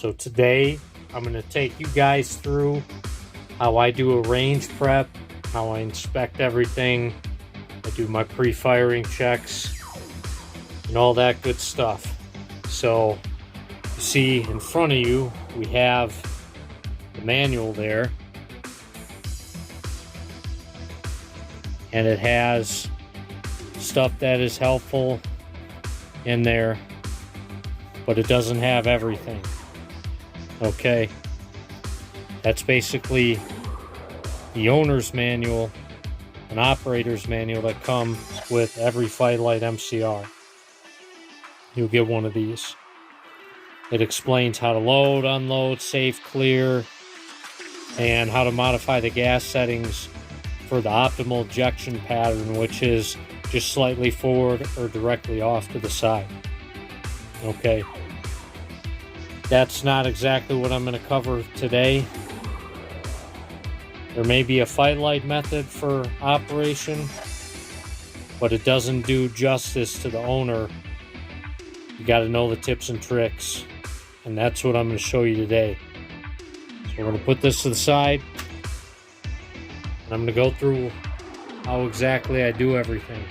So today I'm going to take you guys through how I do a range prep, how I inspect everything, I do my pre-firing checks, and all that good stuff. So you see in front of you, we have the manual there, and it has stuff that is helpful in there, but it doesn't have everything. Okay, that's basically the owner's manual, an operator's manual that comes with every Fightlite MCR. You'll get one of these. It explains how to load, unload, safe, clear, and how to modify the gas settings for the optimal ejection pattern, which is just slightly forward or directly off to the side. Okay. That's not exactly what I'm going to cover today. There may be a Fightlite method for operation, but it doesn't do justice to the owner. You got to know the tips and tricks, and that's what I'm going to show you today. So we're going to put this to the side, and I'm going to go through how exactly I do everything.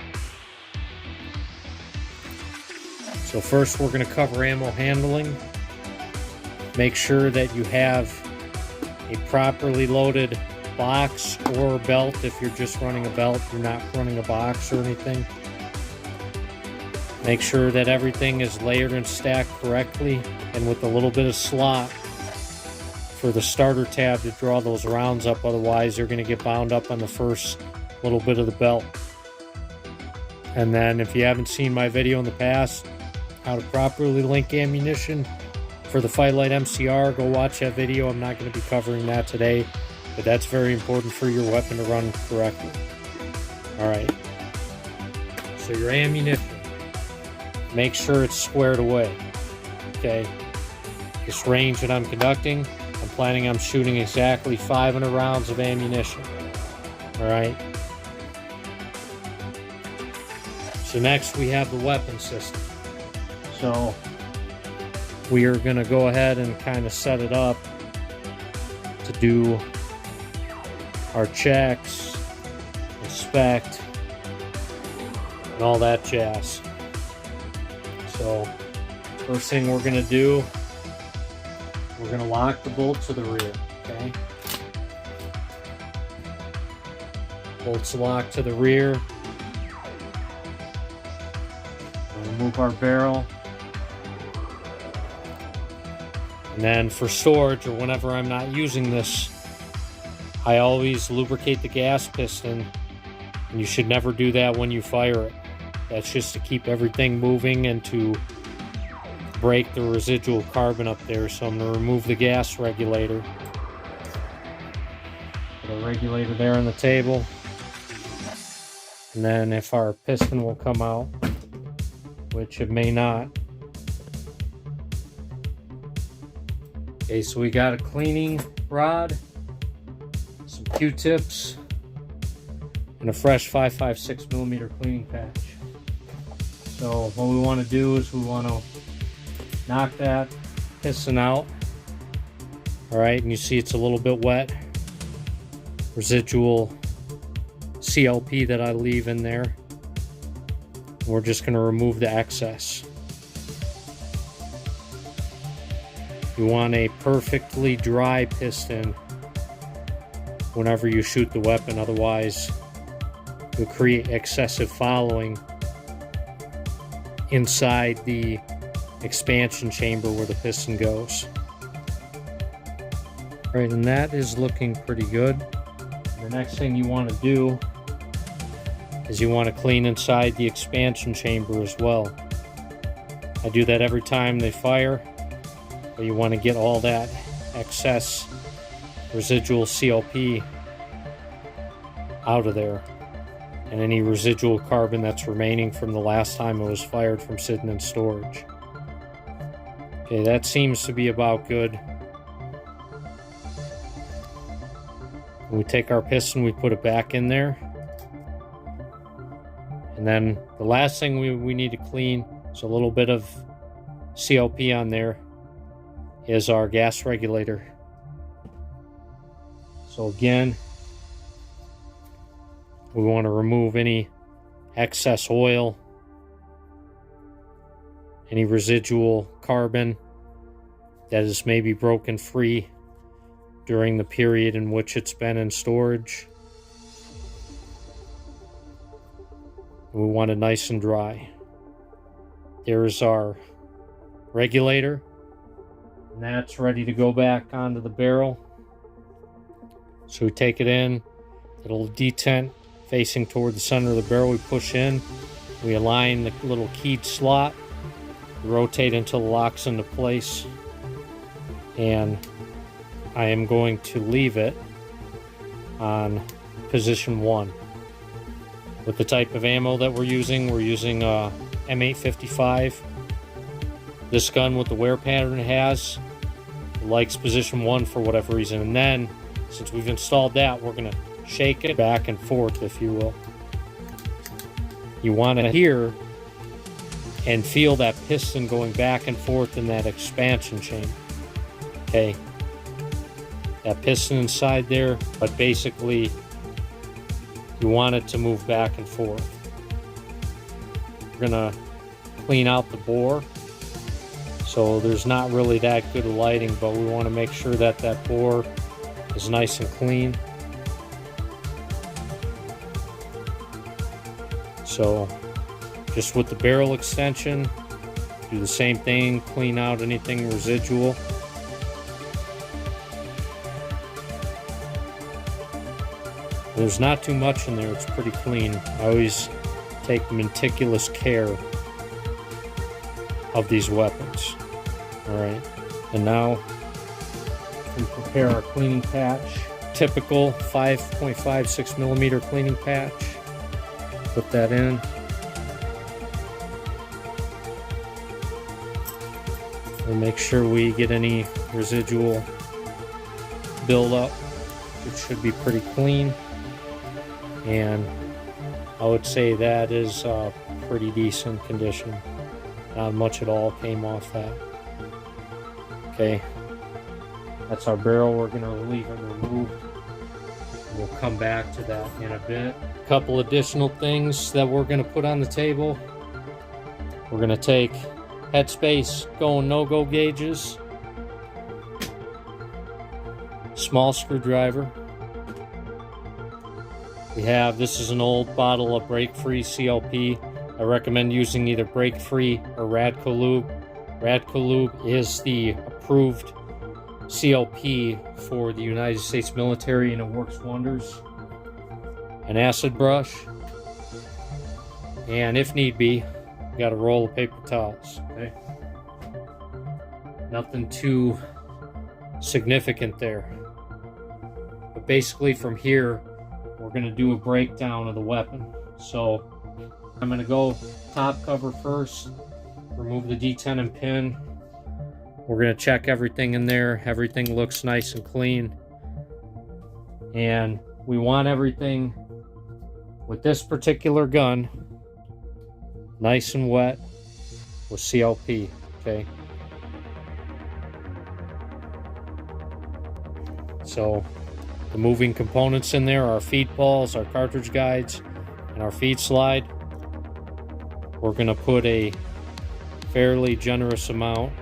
So first we're going to cover ammo handling. Make sure that you have a properly loaded box or belt. If you're just running a belt, you're not running a box or anything. Make sure that everything is layered and stacked correctly and with a little bit of slot for the starter tab to draw those rounds up. Otherwise, they're going to get bound up on the first little bit of the belt. And then if you haven't seen my video in the past, how to properly link ammunition for the Fightlite MCR, go watch that video. I'm not going to be covering that today, but that's very important for your weapon to run correctly. Alright, so your ammunition, make sure it's squared away. Okay, this range that I'm conducting, I'm planning on shooting exactly 500 rounds of ammunition. Alright, so next we have the weapon system. So we are going to go ahead and kind of set it up to do our checks, inspect, and all that jazz. So first thing we're going to do, we're going to lock the bolt to the rear. Okay, bolts locked to the rear. We'll remove our barrel. And then for storage, or whenever I'm not using this, I always lubricate the gas piston, and you should never do that when you fire it. That's just to keep everything moving and to break the residual carbon up there. So I'm going to remove the gas regulator. Put a regulator there on the table. And then if our piston will come out, which it may not. Okay, so we got a cleaning rod, some Q-tips, and a fresh 5.56mm cleaning patch. So what we want to do is we want to knock that piston out. Alright, and you see it's a little bit wet. Residual CLP that I leave in there. And we're just going to remove the excess. You want a perfectly dry piston whenever you shoot the weapon, otherwise you'll create excessive fouling inside the expansion chamber where the piston goes. Alright, and that is looking pretty good. The next thing you want to do is you want to clean inside the expansion chamber as well. I do that every time they fire. But you want to get all that excess residual CLP out of there, and any residual carbon that's remaining from the last time it was fired from sitting in storage. Okay, that seems to be about good. When we take our piston, we put it back in there. And then the last thing we need to clean is a little bit of CLP on there. is our gas regulator. So again, we want to remove any excess oil, any residual carbon that is maybe broken free during the period in which it's been in storage. We want it nice and dry. There's our regulator, and that's ready to go back onto the barrel. So we take it in, it'll detent facing toward the center of the barrel. We push in, we align the little keyed slot, rotate until it locks into place, and I am going to leave it on position 1. With the type of ammo that we're using M855. This gun with the wear pattern it has likes position 1 for whatever reason, and then since we've installed that, we're going to shake it back and forth, if you will. You want to hear and feel that piston going back and forth in that expansion chamber. Okay, that piston inside there, but basically you want it to move back and forth. We're gonna clean out the bore, so there's not really that good lighting, but we want to make sure that that bore is nice and clean. So just with the barrel extension, do the same thing, clean out anything residual. There's not too much in there, it's pretty clean. I always take meticulous care of these weapons. Alright, and now we prepare our cleaning patch. Typical 5.56 millimeter cleaning patch. Put that in. We'll make sure we get any residual buildup, which should be pretty clean. And I would say that is pretty decent condition. Not much at all came off that. Okay, that's our barrel. We're going to leave it removed. We'll come back to that in a bit. A couple additional things that we're going to put on the table. We're going to take Headspace go and no-go gauges, small screwdriver. We have, this is an old bottle of break-free CLP. I recommend using either break-free or Radco Lube. Radco Lube is the approved CLP for the United States military, and it works wonders. An acid brush, and if need be, you got a roll of paper towels. Okay, nothing too significant there, but basically from here we're going to do a breakdown of the weapon. So I'm going to go top cover first, remove the detent pin. We're going to check everything in there. Everything looks nice and clean, and we want everything with this particular gun nice and wet with CLP. Okay, so the moving components in there are our feed balls, our cartridge guides, and our feed slide. We're going to put a fairly generous amount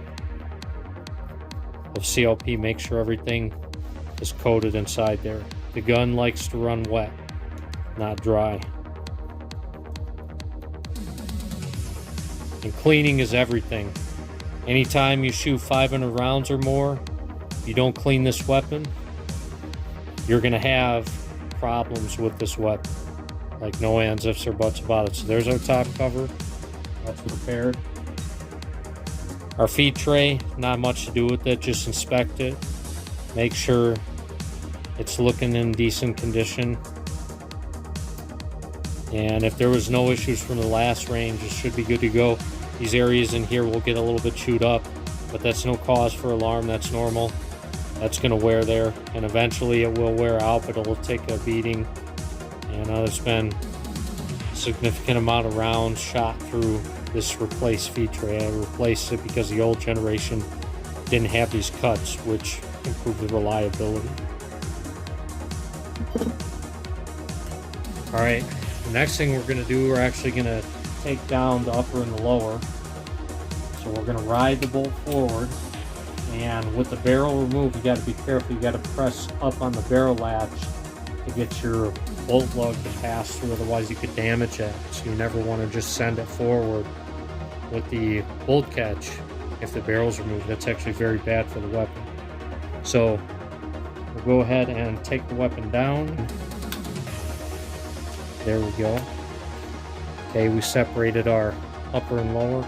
of CLP. Make sure everything is coated inside there. The gun likes to run wet, not dry. And cleaning is everything. Anytime you shoot 500 rounds or more, you don't clean this weapon, you're going to have problems with this weapon. Like no ands, ifs, or buts about it. So there's our top cover. That's prepared. Our feed tray, not much to do with it. Just inspect it. Make sure it's looking in decent condition. And if there was no issues from the last range, it should be good to go. These areas in here will get a little bit chewed up, but that's no cause for alarm. That's normal. That's going to wear there, and eventually it will wear out, but it'll take a beating. And there's been a significant amount of rounds shot through this replaced feed tray. I replaced it because the old generation didn't have these cuts, which improved the reliability. Alright, the next thing we're going to do, we're actually going to take down the upper and the lower. So we're going to ride the bolt forward, and with the barrel removed, you got to be careful. You got to press up on the barrel latch to get your bolt lug to pass through, otherwise you could damage it. So you never want to just send it forward with the bolt catch if the barrel's removed. That's actually very bad for the weapon. So we'll go ahead and take the weapon down. There we go. Okay, we separated our upper and lower.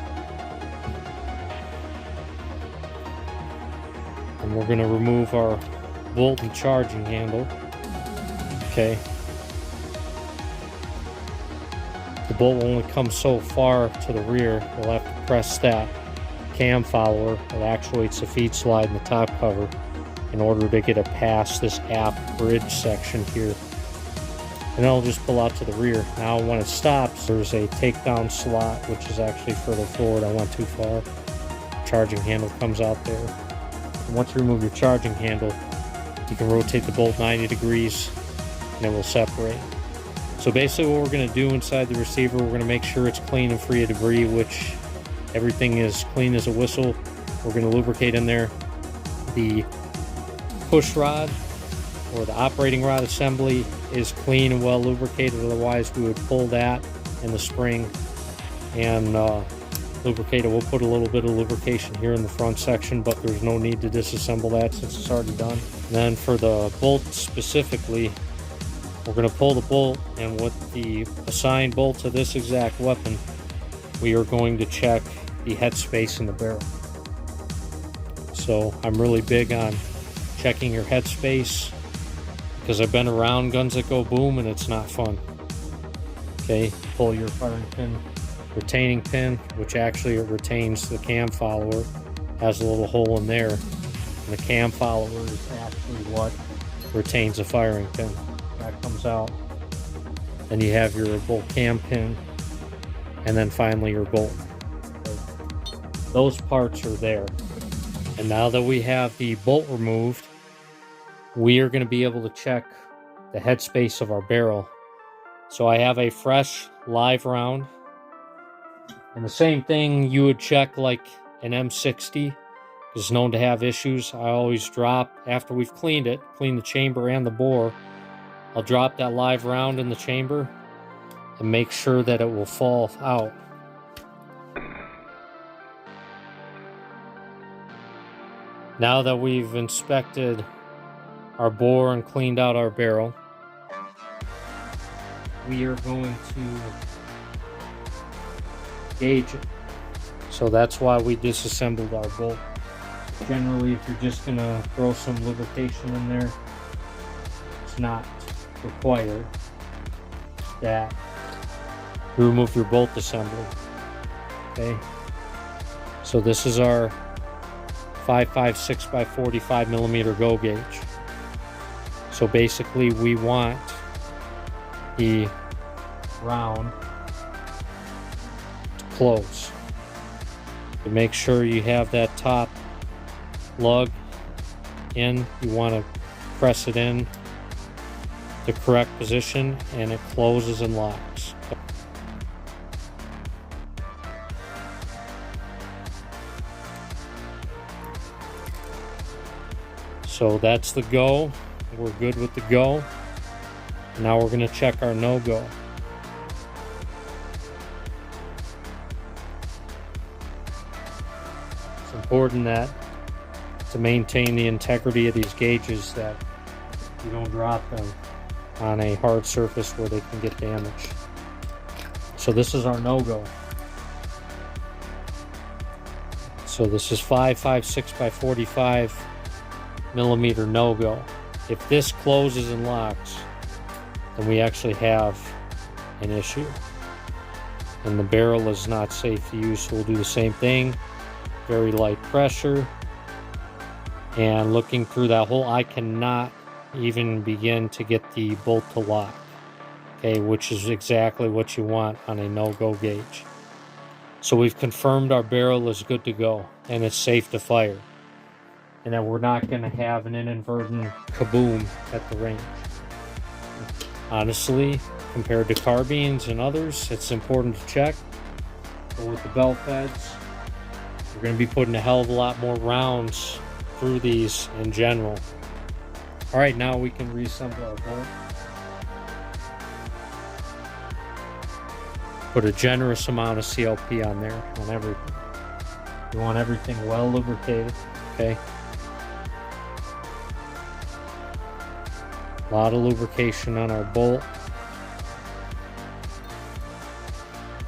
And we're going to remove our bolt and charging handle. Okay. The bolt will only come so far to the rear. We'll have to press that cam follower that actuates the feed slide and the top cover in order to get it past this aft bridge section here. And then I'll just pull out to the rear. Now when it stops, there's a takedown slot, which is actually further forward. I went too far. Charging handle comes out there. And once you remove your charging handle, you can rotate the bolt 90 degrees and it will separate. So basically what we're going to do inside the receiver, we're going to make sure it's clean and free of debris, which everything is clean as a whistle. We're going to lubricate in there. The push rod or the operating rod assembly is clean and well lubricated, otherwise we would pull that and the spring and lubricate it. We'll put a little bit of lubrication here in the front section, but there's no need to disassemble that since it's already done. And then for the bolt specifically, we're going to pull the bolt, and with the assigned bolt to this exact weapon, we are going to check the headspace in the barrel. So I'm really big on checking your headspace because I've been around guns that go boom and it's not fun. Okay, pull your firing pin, retaining pin, which actually it retains the cam follower, has a little hole in there, and the cam follower is actually what retains the firing pin. That comes out. Then you have your bolt cam pin, and then finally your bolt. Those parts are there. And now that we have the bolt removed, we are going to be able to check the headspace of our barrel. So I have a fresh live round, and the same thing you would check like an M60 is known to have issues. I always drop, after we've cleaned the chamber and the bore, I'll drop that live round in the chamber and make sure that it will fall out. Now that we've inspected our bore and cleaned out our barrel, we are going to gauge it. So that's why we disassembled our bolt. Generally, if you're just going to throw some lubrication in there, it's not required that you remove your bolt assembly. Okay, so this is our 5.56 by 45 millimeter go gauge. So basically we want the round to close. To make sure you have that top lug in, you want to press it in the correct position and it closes and locks. So that's the go. We're good with the go. Now we're going to check our no-go. It's important that to maintain the integrity of these gauges that you don't drop them on a hard surface where they can get damaged. So this is our no-go. So this is 5.56 by 45 millimeter no-go. If this closes and locks, then we actually have an issue and the barrel is not safe to use. So we'll do the same thing, very light pressure, and looking through that hole, I cannot even begin to get the bolt to lock, okay, which is exactly what you want on a no-go gauge. So we've confirmed our barrel is good to go and it's safe to fire. and that we're not going to have an inadvertent kaboom at the range. Honestly, compared to carbines and others, it's important to check. But with the belt feds, we're going to be putting a hell of a lot more rounds through these in general. All right, now we can reassemble our bolt. Put a generous amount of CLP on there, on everything. You want everything well lubricated, okay? A lot of lubrication on our bolt.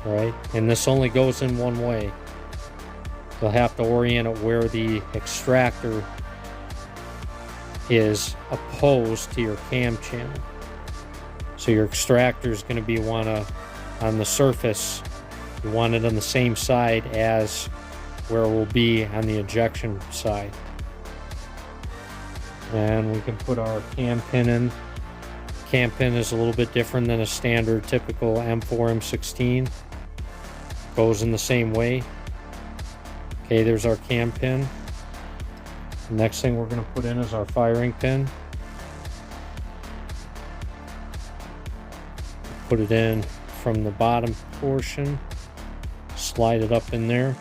All right, and this only goes in one way. You'll have to orient it where the extractor is opposed to your cam channel. So your extractor is going to be on the surface. You want it on the same side as where it will be on the ejection side. And we can put our cam pin in. Cam pin is a little bit different than a standard typical M4, M16. Goes in the same way. Okay, there's our cam pin. The next thing we're going to put in is our firing pin. Put it in from the bottom portion. Slide it up in there.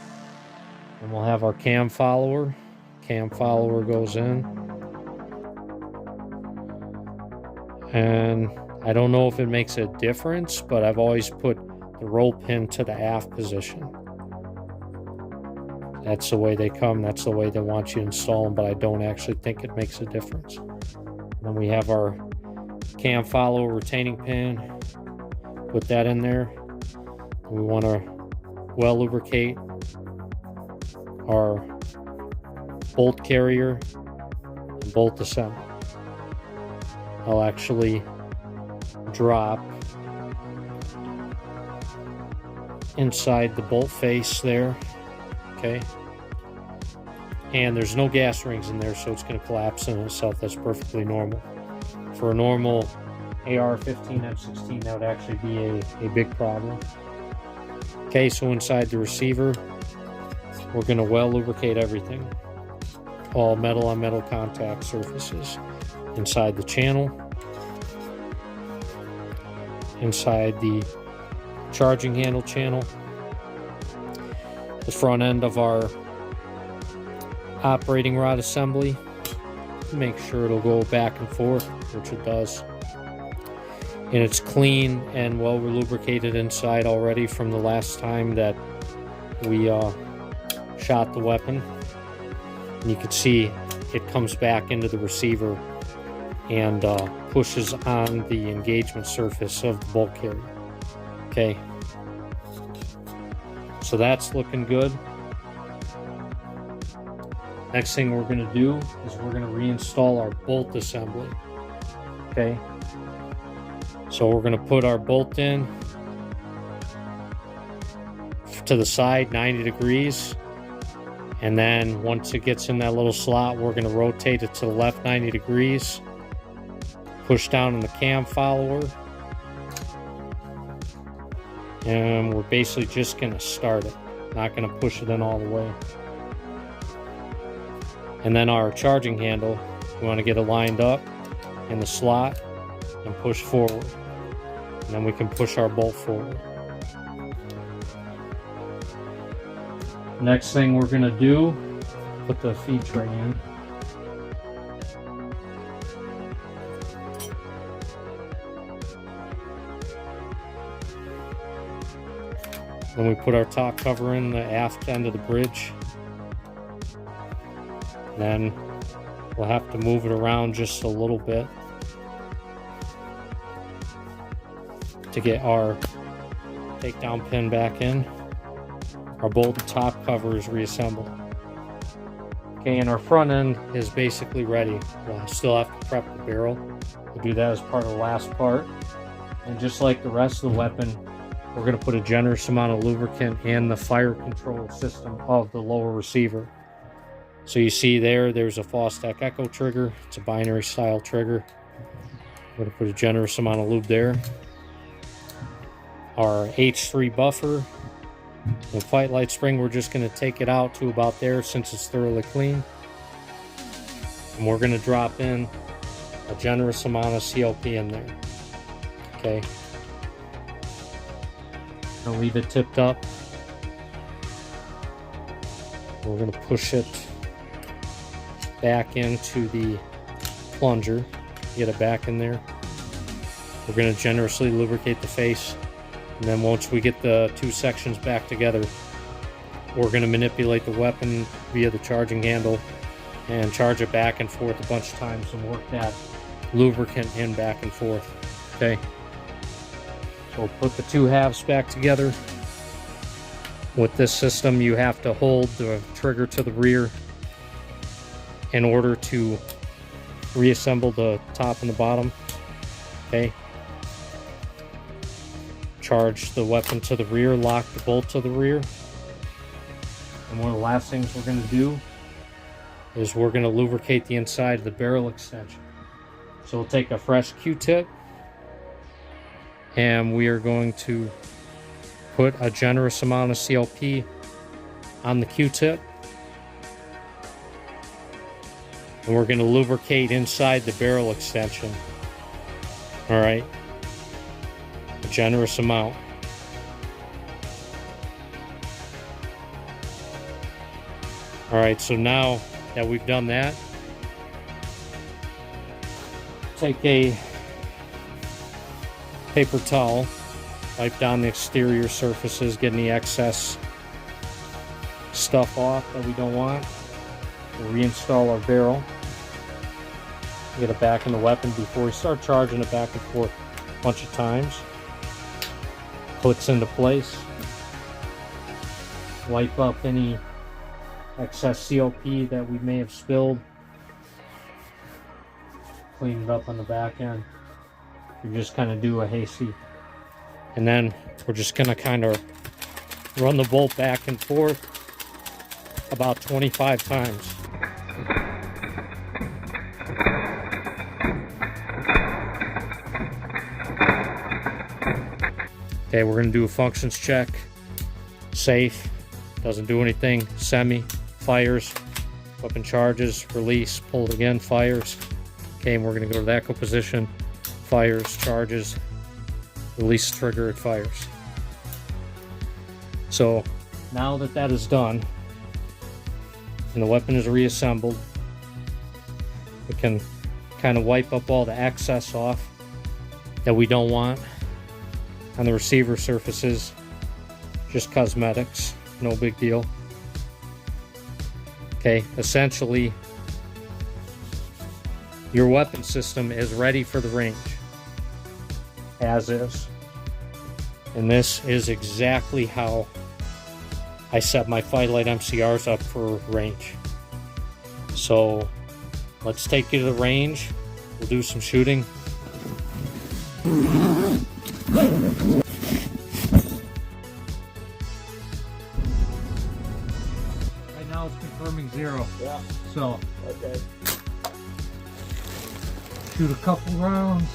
And we'll have our cam follower. Cam follower goes in. And I don't know if it makes a difference, but I've always put the roll pin to the aft position. That's the way they come. That's the way they want you to install them, but I don't actually think it makes a difference. And then we have our cam follower retaining pin. Put that in there. We want to well lubricate our bolt carrier and bolt assembly. I'll actually drop inside the bolt face there. Okay, and there's no gas rings in there, so it's going to collapse in itself. That's perfectly normal. For a normal AR-15 M16, that would actually be a big problem. Okay, so inside the receiver, we're going to well lubricate everything. All metal on metal contact surfaces. Inside the channel, inside the charging handle channel, the front end of our operating rod assembly. Make sure it'll go back and forth, which it does. And it's clean and well lubricated inside already from the last time that we shot the weapon. And you can see it comes back into the receiver and pushes on the engagement surface of the bolt carrier. Okay, so that's looking good. Next thing we're going to do is we're going to reinstall our bolt assembly. Okay, so we're going to put our bolt in to the side 90 degrees, and then once it gets in that little slot, we're going to rotate it to the left 90 degrees, push down on the cam follower, and we're basically just going to start it, not going to push it in all the way. And then our charging handle, we want to get it lined up in the slot and push forward, and then we can push our bolt forward. Next thing we're going to do, put the feed tray in. Then we put our top cover in the aft end of the bridge. Then we'll have to move it around just a little bit to get our takedown pin back in. Our bolted top cover is reassembled. Okay, and our front end is basically ready. We'll still have to prep the barrel. We'll do that as part of the last part. And just like the rest of the weapon, we're going to put a generous amount of lubricant in the fire control system of the lower receiver. So you see there's a Fostech Echo trigger. It's a binary style trigger. I'm going to put a generous amount of lube there. Our H3 buffer. The Fightlite spring, we're just going to take it out to about there since it's thoroughly clean. And we're going to drop in a generous amount of CLP in there. Okay. I'll leave it tipped up. We're going to push it back into the plunger. Get it back in there. We're going to generously lubricate the face. And then once we get the two sections back together, we're going to manipulate the weapon via the charging handle and charge it back and forth a bunch of times and work that lubricant in back and forth. Okay. So we'll put the two halves back together. With this system, you have to hold the trigger to the rear in order to reassemble the top and the bottom. Okay. Charge the weapon to the rear, lock the bolt to the rear. And one of the last things we're going to do is we're going to lubricate the inside of the barrel extension. So we'll take a fresh Q-tip and we are going to put a generous amount of CLP on the Q-tip. And we're going to lubricate inside the barrel extension. All right. A generous amount. All right, so now that we've done that, take a paper towel, wipe down the exterior surfaces, get any excess stuff off that we don't want. We'll reinstall our barrel. Get it back in the weapon before we start charging it back and forth a bunch of times. Clicks into place. Wipe up any excess CLP that we may have spilled. Clean it up on the back end. You just kind of do a hasty. And then we're just going to kind of run the bolt back and forth about 25 times. Okay, we're going to do a functions check. Safe. Doesn't do anything. Semi. Fires. Weapon charges. Release. Pull it again. Fires. Okay, and we're going to go to the echo position. Fires. Charges. Release trigger. It fires. So now that that is done and the weapon is reassembled, we can kind of wipe up all the excess off that we don't want on the receiver surfaces. Just cosmetics, no big deal. Okay, essentially your weapon system is ready for the range, as is. And this is exactly how I set my Fightlite MCRs up for range. So let's take you to the range. We'll do some shooting. Right now it's confirming 0. Yeah. So okay. Shoot a couple rounds.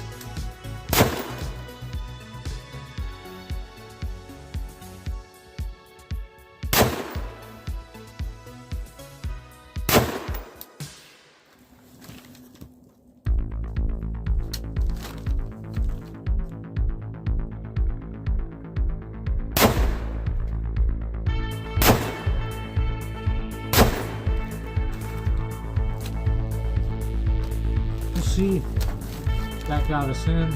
See, that got us in.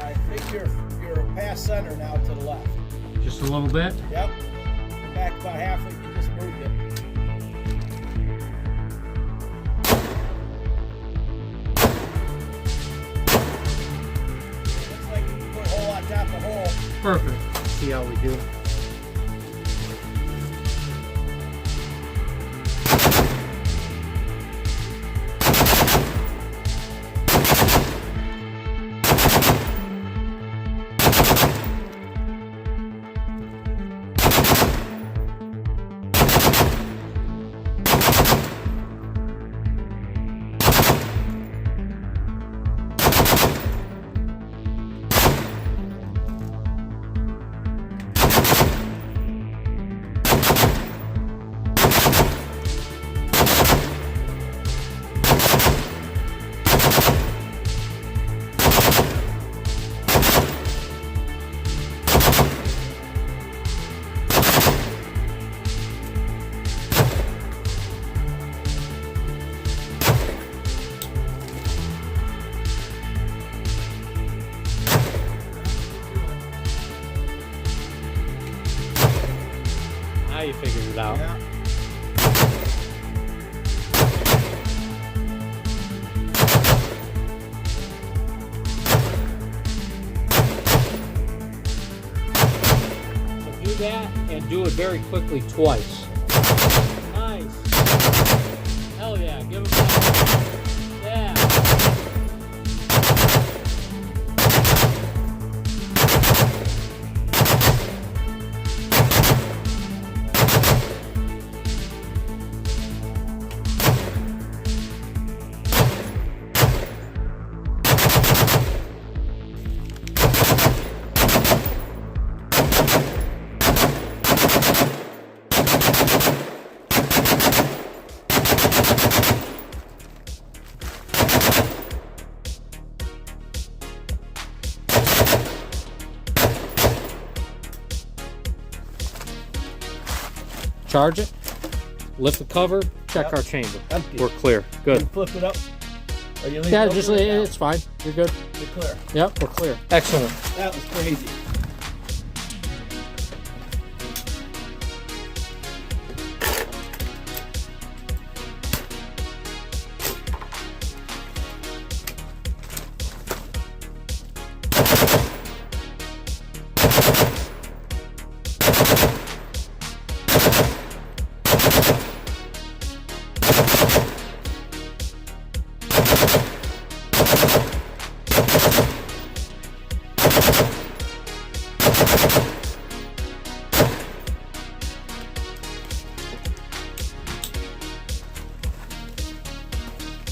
I think you're past center now to the left. Just a little bit. Yep. Go back about halfway. You just moved it. Looks like you put a hole on top of the hole. Perfect. Let's see how we do. you figured it out. Yeah. So do that and do it very quickly twice. Nice. Hell yeah, give it back. Yeah. Charge it, lift the cover, check Yep. our chamber. Empty. We're clear. Good. You flip it up. Or you leave Yeah, it just open right now? it's fine. You're good. You're clear. Yep, we're clear. Excellent. That was crazy.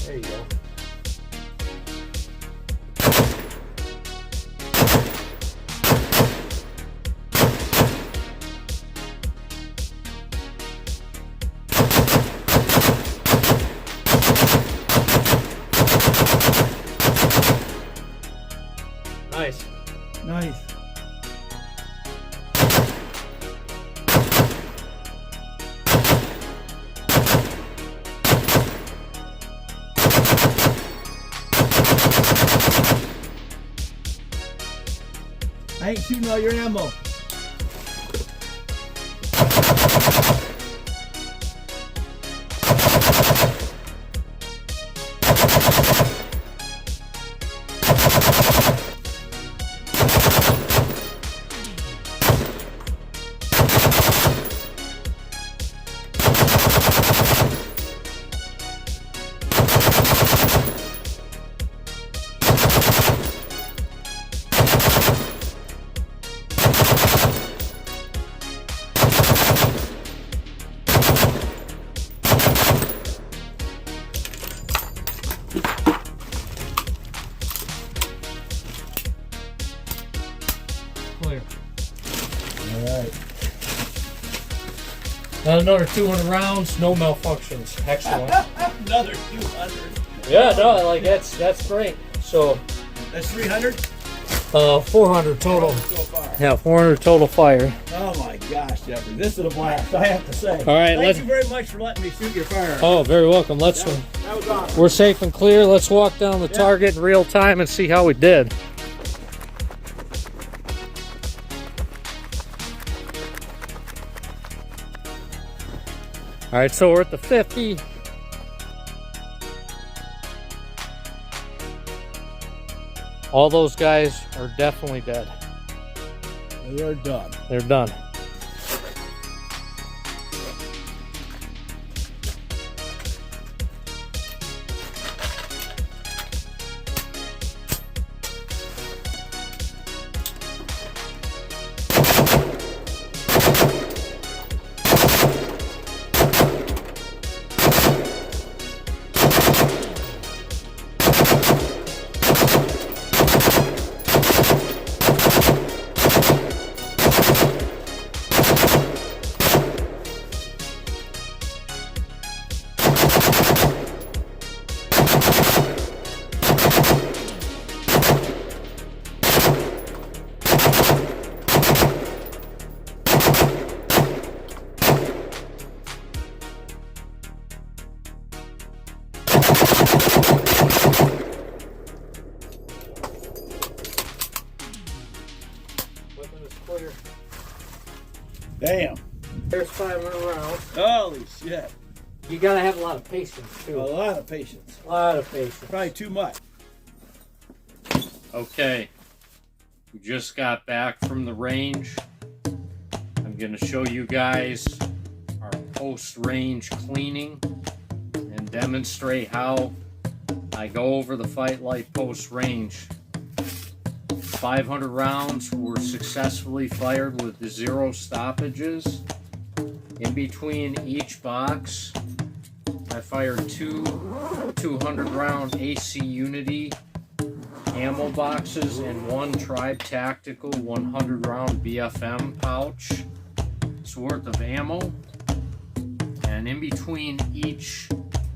There you go. Nice. Nice. I ain't shooting all your ammo. Clear. All right. Another 200 rounds, no malfunctions. Excellent. Another 200. Yeah, no, like that's great. So, That's 300 400 total. so far. Yeah, 400 total fire. Oh my gosh, Jeffrey, this is a blast. I have to say. All right, Thank you very much for letting me shoot your fire. Oh, very welcome. Let's. That was awesome. We're safe and clear. Let's walk down the target in real time and see how we did. All right, so we're at the 50. All those guys are definitely dead. We're done. They're done. Damn. There's 500 rounds. Holy shit. You gotta have a lot of patience too. A lot of patience. A lot of patience. Probably too much. Okay. We just got back from the range. I'm gonna show you guys our post-range cleaning and demonstrate how I go over the Fightlite post-range. 500 rounds were successfully fired with 0 stoppages. In between each box, I fired 2 200 round AC Unity ammo boxes and 1 Tribe Tactical 100 round BFM pouch. It's worth of ammo. And in between each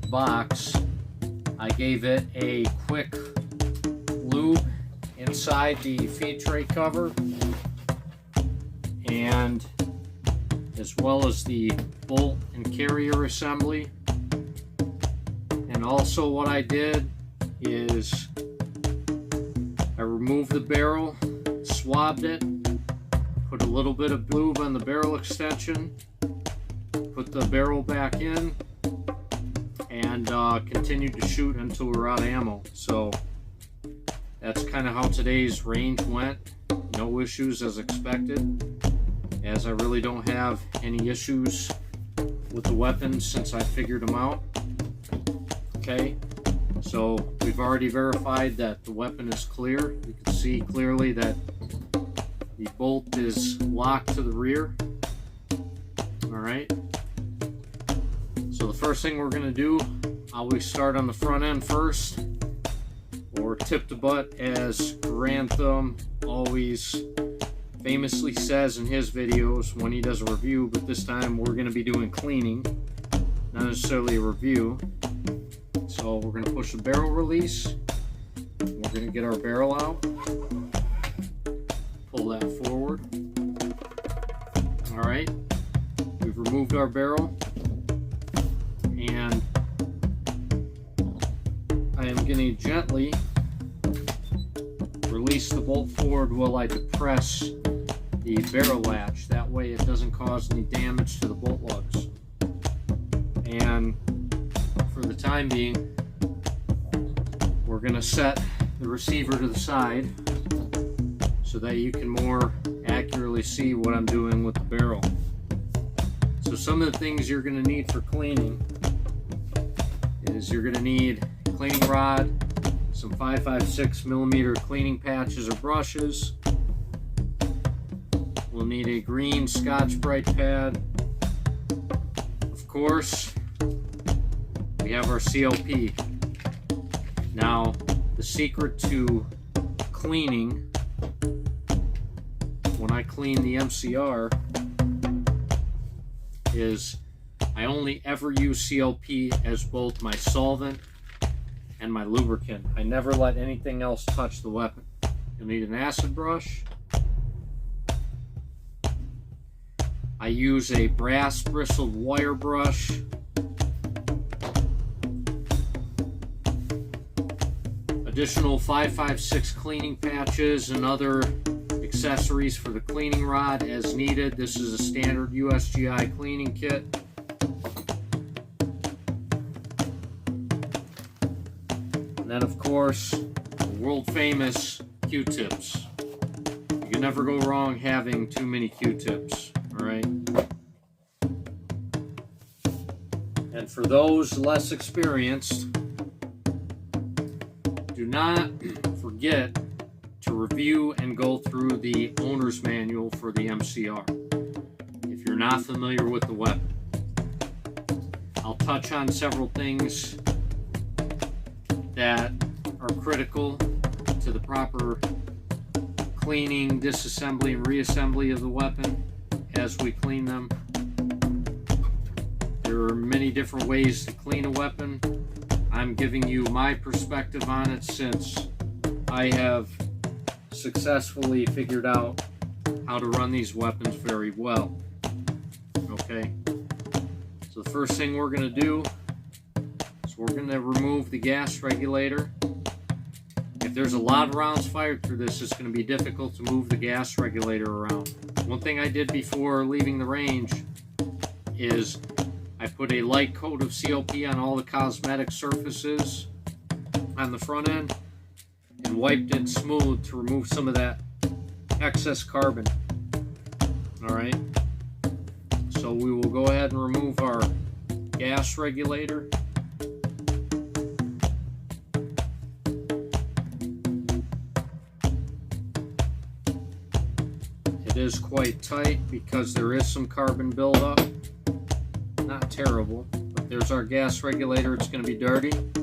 box, I gave it a quick lube inside the feed tray cover, and as well as the bolt and carrier assembly. And also what I did is I removed the barrel, swabbed it, put a little bit of lube on the barrel extension, put the barrel back in, and continued to shoot until we're out of ammo. So that's kind of how today's range went. No issues as expected, as I really don't have any issues with the weapons since I figured them out. Okay, so we've already verified that the weapon is clear. You can see clearly that the bolt is locked to the rear. Alright, so the first thing we're going to do, I always start on the front end first, or tip to butt, as Grantham always famously says in his videos when he does a review, but this time we're going to be doing cleaning, not necessarily a review. So we're going to push the barrel release, we're going to get our barrel out, pull that forward. Alright, we've removed our barrel, and I am going to gently release the bolt forward while I depress the barrel latch. That way it doesn't cause any damage to the bolt lugs. And for the time being, we're going to set the receiver to the side so that you can more accurately see what I'm doing with the barrel. So some of the things you're going to need for cleaning is you're going to need a cleaning rod, some 5.56 millimeter cleaning patches or brushes. We'll need a green Scotch-Brite pad. Of course, we have our CLP. Now, the secret to cleaning, when I clean the MCR, is I only ever use CLP as both my solvent and my lubricant. I never let anything else touch the weapon. You'll need an acid brush. I use a brass bristled wire brush. Additional 5.56 cleaning patches and other accessories for the cleaning rod as needed. This is a standard USGI cleaning kit. And then of course, the world famous Q-tips. You can never go wrong having too many Q-tips, alright? And for those less experienced, do not forget to review and go through the owner's manual for the MCR if you're not familiar with the weapon. I'll touch on several things that are critical to the proper cleaning, disassembly, and reassembly of the weapon as we clean them. There are many different ways to clean a weapon. I'm giving you my perspective on it since I have successfully figured out how to run these weapons very well. Okay, so the first thing we're going to do is we're going to remove the gas regulator. If there's a lot of rounds fired through this, it's going to be difficult to move the gas regulator around. One thing I did before leaving the range is I put a light coat of COP on all the cosmetic surfaces on the front end and wiped it smooth to remove some of that excess carbon. Alright, so we will go ahead and remove our gas regulator. It is quite tight because there is some carbon buildup. Not terrible, but there's our gas regulator. It's going to be dirty. I'm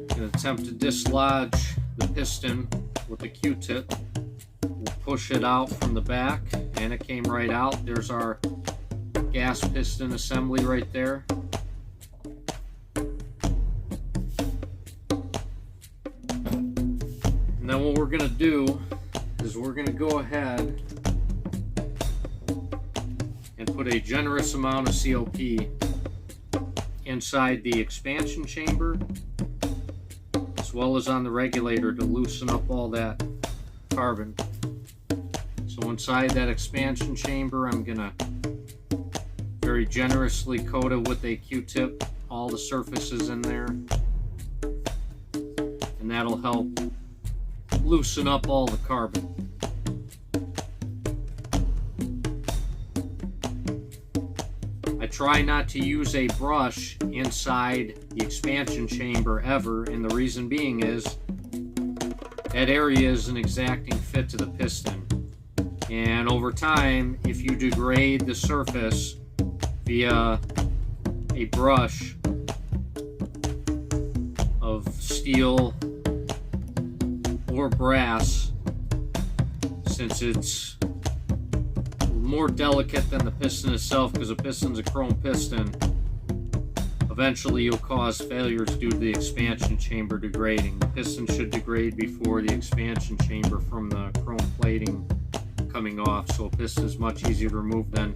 going to attempt to dislodge the piston with a Q-tip. We'll push it out from the back, and it came right out. There's our gas piston assembly right there. And then what we're going to do is we're going to go ahead and put a generous amount of COP inside the expansion chamber as well as on the regulator to loosen up all that carbon. So inside that expansion chamber, I'm going to very generously coat it with a Q-tip, all the surfaces in there, and that'll help loosen up all the carbon. I try not to use a brush inside the expansion chamber ever, and the reason being is that area is an exacting fit to the piston. And over time, if you degrade the surface via a brush of steel or brass, since it's more delicate than the piston itself, because a piston's a chrome piston, eventually you'll cause failures due to the expansion chamber degrading. The piston should degrade before the expansion chamber from the chrome plating coming off, so a piston is much easier to remove than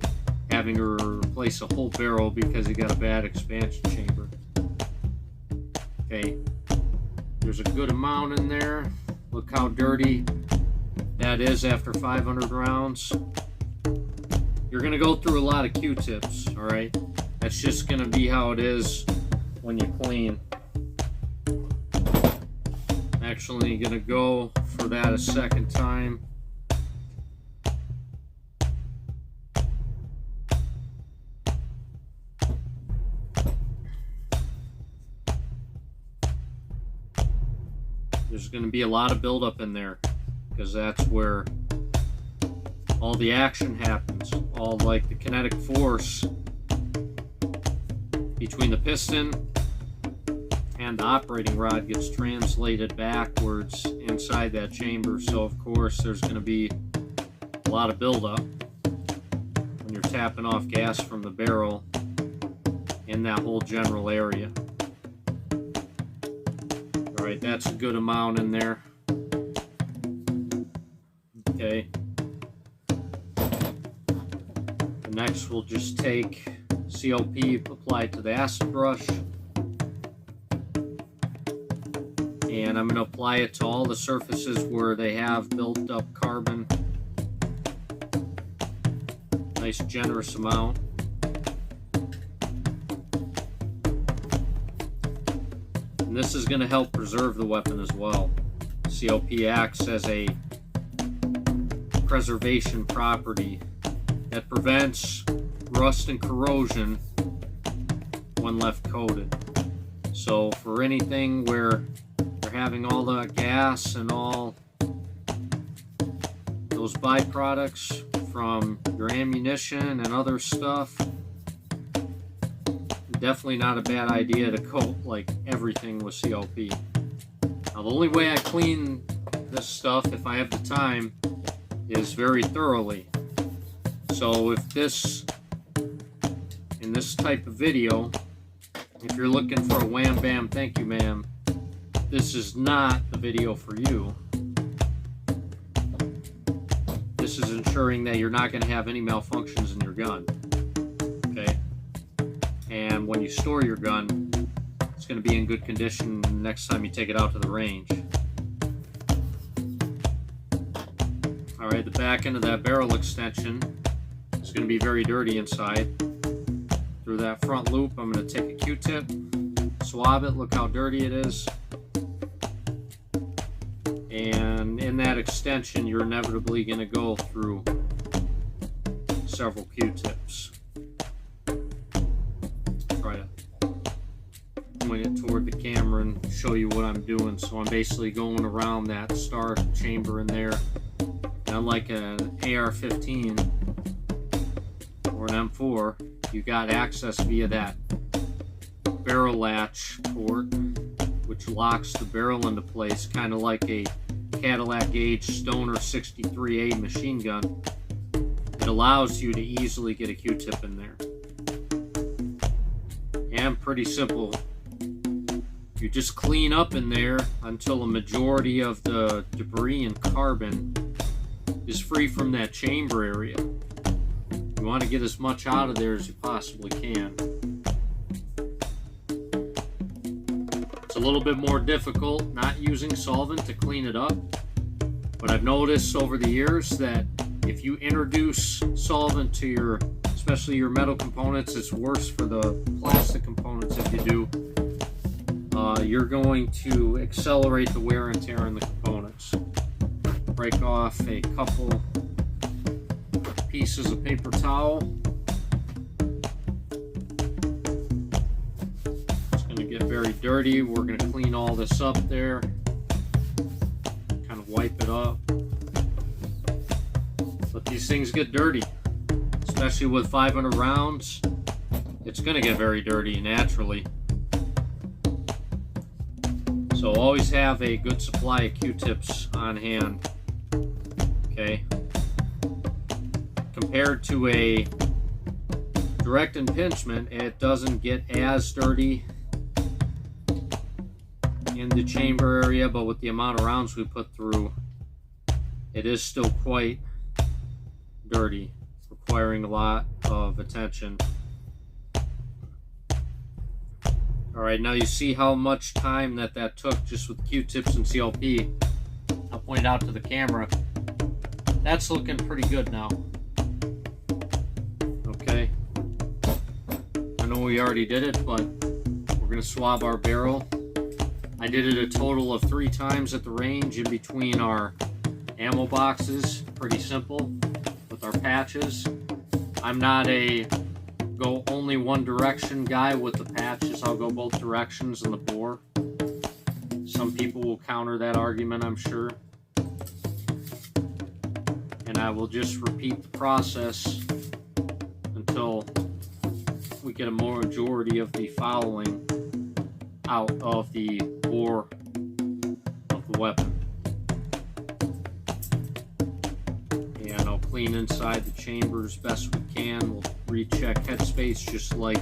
having to replace a whole barrel because you got a bad expansion chamber. Okay, there's a good amount in there. Look how dirty that is after 500 rounds. You're going to go through a lot of Q-tips, alright? That's just going to be how it is when you clean. I'm actually going to go for that a second time. There's going to be a lot of buildup in there because that's where all the action happens. All like the kinetic force between the piston and the operating rod gets translated backwards inside that chamber. So of course there's going to be a lot of buildup when you're tapping off gas from the barrel in that whole general area. Alright, that's a good amount in there. Okay. Next we'll just take COP, apply it to the acid brush, and I'm going to apply it to all the surfaces where they have built up carbon. Nice generous amount. And this is going to help preserve the weapon as well. COP acts as a preservation property that prevents rust and corrosion when left coated. So for anything where you're having all the gas and all those byproducts from your ammunition and other stuff, definitely not a bad idea to coat like everything with COP. Now the only way I clean this stuff, if I have the time, is very thoroughly. So if this, in this type of video, if you're looking for a wham bam thank you ma'am, this is not the video for you. This is ensuring that you're not going to have any malfunctions in your gun. Okay? And when you store your gun, it's going to be in good condition next time you take it out to the range. Alright, the back end of that barrel extension It's going to be very dirty inside. Through that front loop, I'm going to take a Q-tip, swab it, look how dirty it is. And in that extension, you're inevitably going to go through several Q-tips. Try to point it toward the camera and show you what I'm doing. So I'm basically going around that star chamber in there. And unlike an AR-15 or an M4, you got access via that barrel latch port, which locks the barrel into place, kind of like a Cadillac Gage Stoner 63A machine gun. It allows you to easily get a Q-tip in there. And pretty simple. You just clean up in there until a majority of the debris and carbon is free from that chamber area. You want to get as much out of there as you possibly can. It's a little bit more difficult not using solvent to clean it up, but I've noticed over the years that if you introduce solvent to your, especially your metal components, it's worse for the plastic components if you do. You're going to accelerate the wear and tear in the components. Break off a couple pieces of paper towel. It's going to get very dirty. We're going to clean all this up there. Kind of wipe it up. But these things get dirty, especially with 500 rounds. It's going to get very dirty naturally. So always have a good supply of Q-tips on hand. Okay. Compared to a direct impingement, it doesn't get as dirty in the chamber area, but with the amount of rounds we put through, it is still quite dirty, requiring a lot of attention. Alright, now you see how much time that took just with Q-tips and CLP. I'll point out to the camera. That's looking pretty good now. Okay. I know we already did it, but we're going to swab our barrel. I did it a total of 3 times at the range in between our ammo boxes. Pretty simple with our patches. I'm not a go only one direction guy with the patches. I'll go both directions in the bore. Some people will counter that argument, I'm sure. And I will just repeat the process until we get a majority of the fouling out of the bore of the weapon. And I'll clean inside the chamber as best we can. We'll recheck headspace just like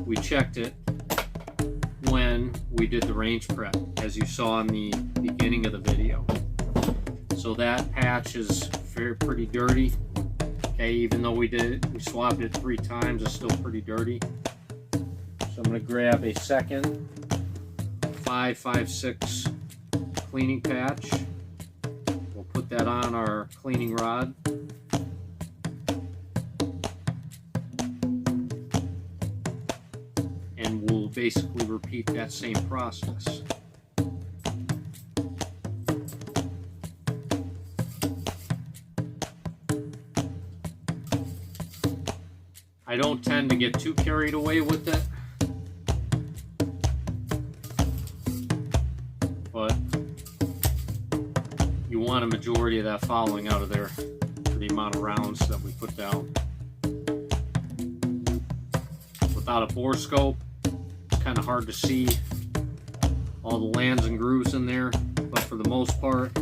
we checked it when we did the range prep, as you saw in the beginning of the video. So that patch is pretty dirty. Okay, even though we swabbed it 3 times, it's still pretty dirty. So I'm going to grab a second 5.56 cleaning patch. We'll put that on our cleaning rod. And we'll basically repeat that same process. I don't tend to get too carried away with it, but you want a majority of that fouling out of there for the amount of rounds that we put down. Without a bore scope, it's kind of hard to see all the lands and grooves in there, but for the most part,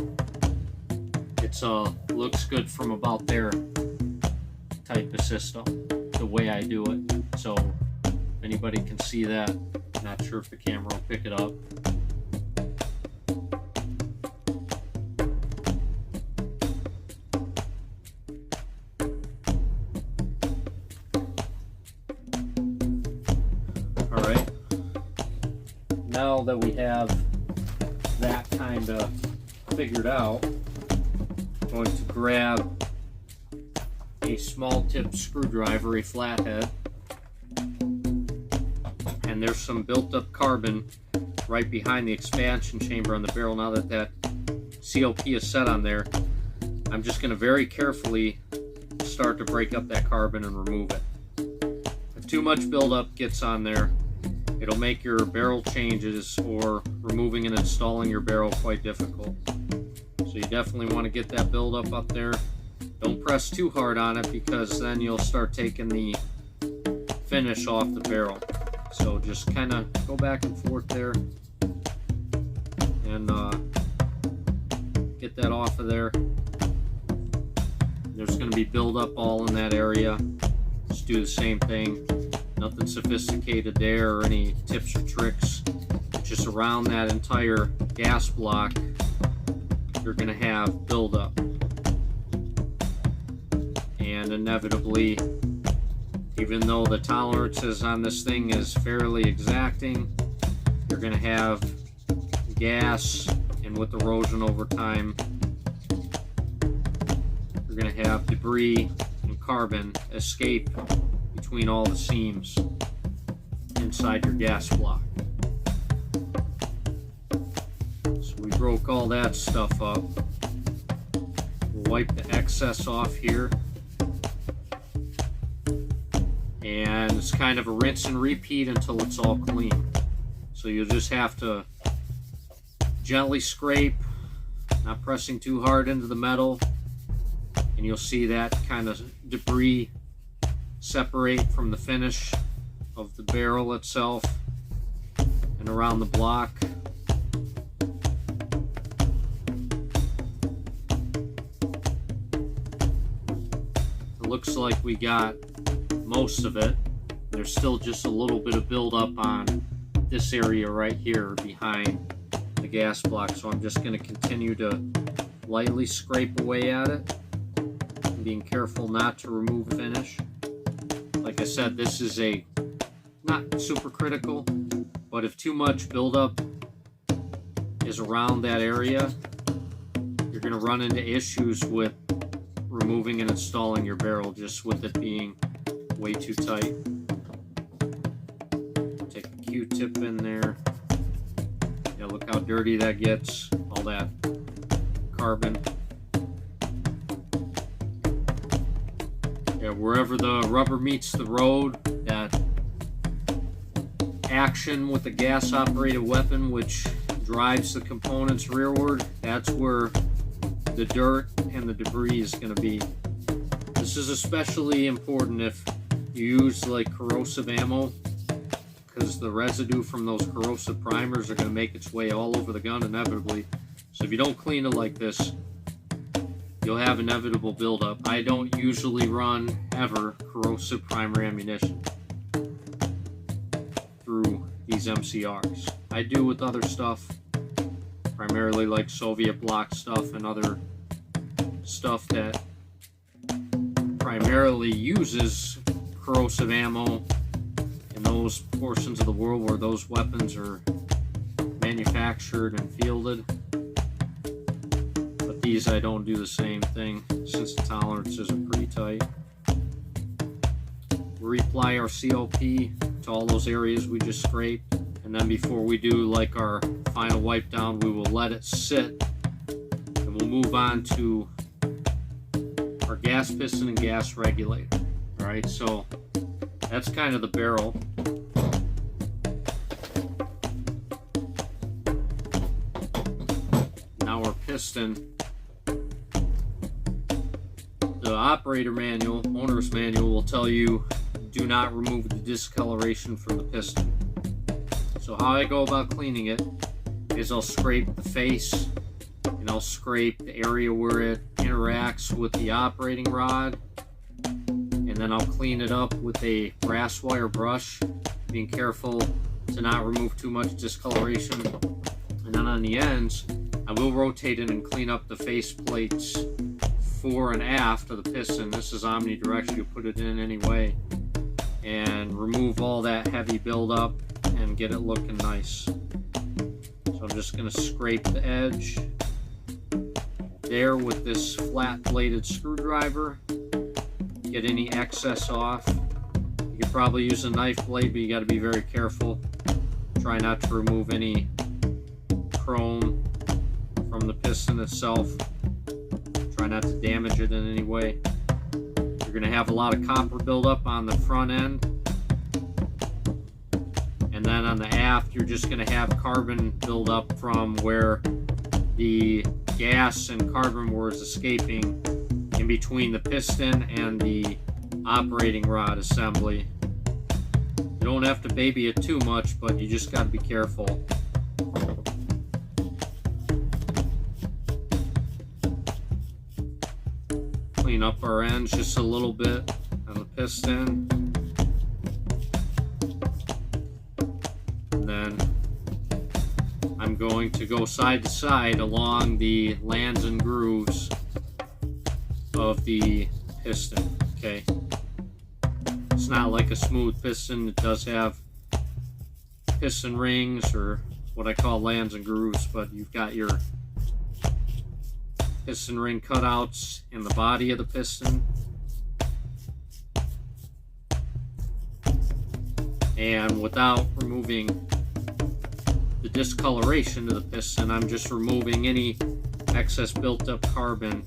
it's looks good from about there type of system, the way I do it. So if anybody can see that, not sure if the camera will pick it up. Alright, now that we have that kind of figured out, I'm going to grab a a small tip screwdriver, a flathead, and there's some built up carbon right behind the expansion chamber on the barrel. Now that that COP is set on there, I'm just going to very carefully start to break up that carbon and remove it. If too much buildup gets on there, it'll make your barrel changes or removing and installing your barrel quite difficult. So you definitely want to get that buildup up there. Don't press too hard on it, because then you'll start taking the finish off the barrel. So just kind of go back and forth there and get that off of there. There's going to be buildup all in that area. Just do the same thing. Nothing sophisticated there or any tips or tricks. Just around that entire gas block, you're going to have buildup. And inevitably, even though the tolerances on this thing is fairly exacting, you're going to have gas, and with erosion over time, you're going to have debris and carbon escape between all the seams inside your gas block. So we broke all that stuff up. We'll wipe the excess off here. And it's kind of a rinse and repeat until it's all clean. So you'll just have to gently scrape, not pressing too hard into the metal, and you'll see that kind of debris separate from the finish of the barrel itself and around the block. It looks like we got most of it. There's still just a little bit of buildup on this area right here behind the gas block, so I'm just going to continue to lightly scrape away at it, being careful not to remove finish. Like I said, this is a not super critical, but if too much buildup is around that area, you're going to run into issues with removing and installing your barrel, just with it being way too tight. Take a Q-tip in there. Yeah, look how dirty that gets, all that carbon. Yeah, wherever the rubber meets the road, that action with the gas operated weapon, which drives the components rearward, that's where the dirt and the debris is going to be. This is especially important if you use like corrosive ammo, because the residue from those corrosive primers are going to make its way all over the gun inevitably. So if you don't clean it like this, you'll have inevitable buildup. I don't usually run ever corrosive primer ammunition through these MCRs. I do with other stuff, primarily like Soviet bloc stuff and other stuff that primarily uses corrosive ammo in those portions of the world where those weapons are manufactured and fielded. But these, I don't do the same thing, since the tolerances are pretty tight. We reapply our COP to all those areas we just scraped, and then before we do like our final wipe down, we will let it sit, and we'll move on to our gas piston and gas regulator. Alright, so that's kind of the barrel. Now our piston. The operator manual, owner's manual, will tell you do not remove the discoloration from the piston. So how I go about cleaning it is I'll scrape the face, and I'll scrape the area where it interacts with the operating rod, and then I'll clean it up with a brass wire brush, being careful to not remove too much discoloration. And then on the ends, I will rotate it and clean up the face plates fore and aft of the piston. This is omnidirectional, you put it in anyway, and remove all that heavy buildup and get it looking nice. So I'm just going to scrape the edge there with this flat bladed screwdriver, get any excess off. You could probably use a knife blade, but you got to be very careful. Try not to remove any chrome from the piston itself. Try not to damage it in any way. You're going to have a lot of copper buildup on the front end. And then on the aft, you're just going to have carbon buildup from where the gas and carbon was escaping in between the piston and the operating rod assembly. You don't have to baby it too much, but you just got to be careful. Clean up our ends just a little bit on the piston. And then I'm going to go side to side along the lands and grooves of the piston. Okay. It's not like a smooth piston. It does have piston rings, or what I call lands and grooves, but you've got your piston ring cutouts in the body of the piston. And without removing the discoloration of the piston, I'm just removing any excess built up carbon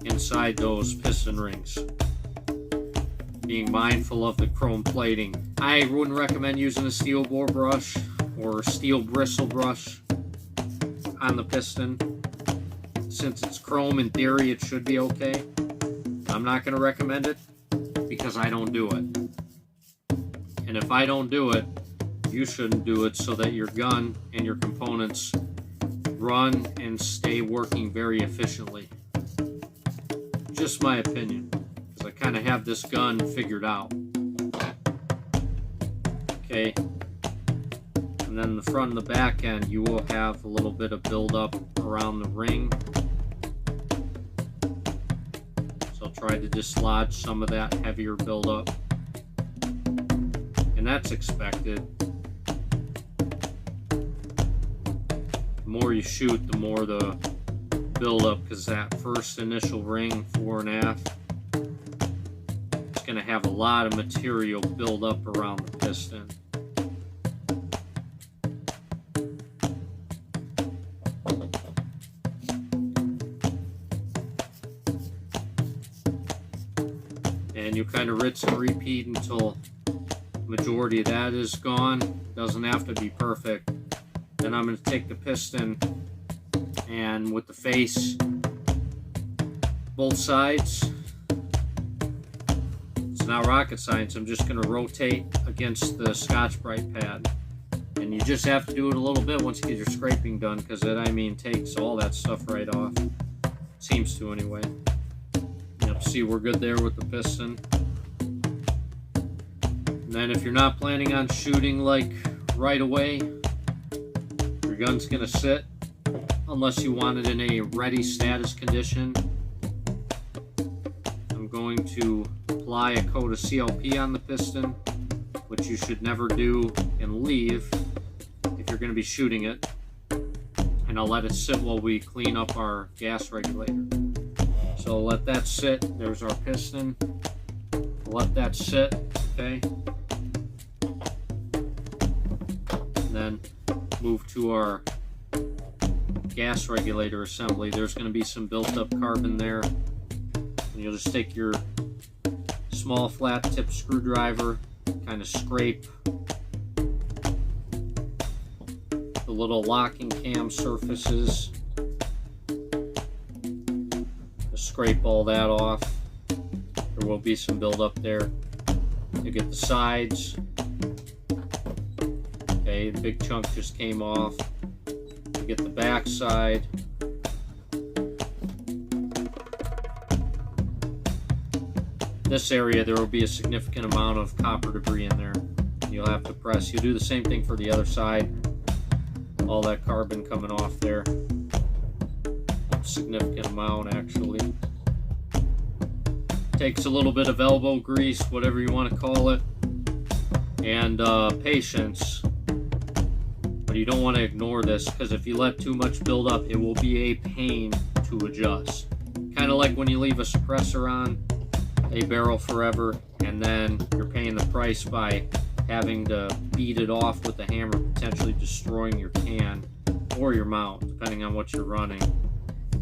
inside those piston rings. Being mindful of the chrome plating. I wouldn't recommend using a steel bore brush or steel bristle brush on the piston. Since it's chrome, in theory it should be okay. I'm not going to recommend it because I don't do it. And if I don't do it, you shouldn't do it, so that your gun and your components run and stay working very efficiently. Just my opinion, because I kind of have this gun figured out. Okay, and then the front and the back end, you will have a little bit of buildup around the ring. So I'll try to dislodge some of that heavier buildup. And that's expected. The more you shoot, the more the buildup, because that first initial ring, fore and aft, it's going to have a lot of material build up around the piston. And you kind of rinse and repeat until majority of that is gone. Doesn't have to be perfect. Then I'm going to take the piston and with the face, both sides, it's not rocket science. I'm just going to rotate against the Scotch-Brite pad, and you just have to do it a little bit once you get your scraping done, because it, I mean, takes all that stuff right off. Seems to anyway. Yep, see, we're good there with the piston. And then if you're not planning on shooting like right away, your gun's gonna sit unless you want it in a ready status condition. I'm going to apply a coat of CLP on the piston, which you should never do and leave if you're going to be shooting it. And I'll let it sit while we clean up our gas regulator. So let that sit. There's our piston. Let that sit, okay? And then move to our gas regulator assembly. There's going to be some built up carbon there. And you'll just take your small flat tip screwdriver, kind of scrape the little locking cam surfaces. Just scrape all that off. There will be some buildup there. You get the sides. Okay, the big chunk just came off. You get the back side. This area, there will be a significant amount of copper debris in there. You'll have to press. You'll do the same thing for the other side. All that carbon coming off there. Significant amount, actually. Takes a little bit of elbow grease, whatever you want to call it, and patience. But you don't want to ignore this, because if you let too much build up, it will be a pain to adjust. Kind of like when you leave a suppressor on a barrel forever, and then you're paying the price by having to beat it off with a hammer, potentially destroying your can or your mount, depending on what you're running.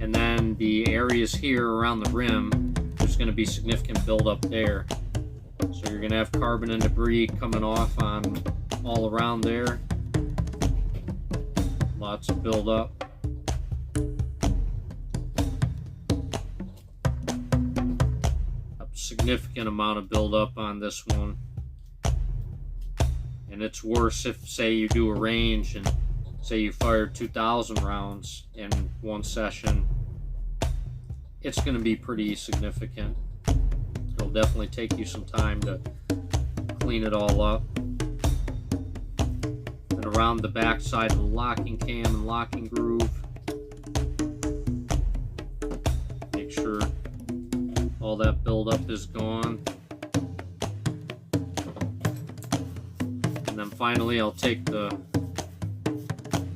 And then the areas here around the rim, there's going to be significant buildup there. So you're going to have carbon and debris coming off on all around there. Lots of buildup. A significant amount of buildup on this one. And it's worse if, say, you do a range and say you fired 2,000 rounds in one session. It's going to be pretty significant. It'll definitely take you some time to clean it all up. And around the back side of the locking cam and locking groove, make sure all that buildup is gone. And then finally, I'll take the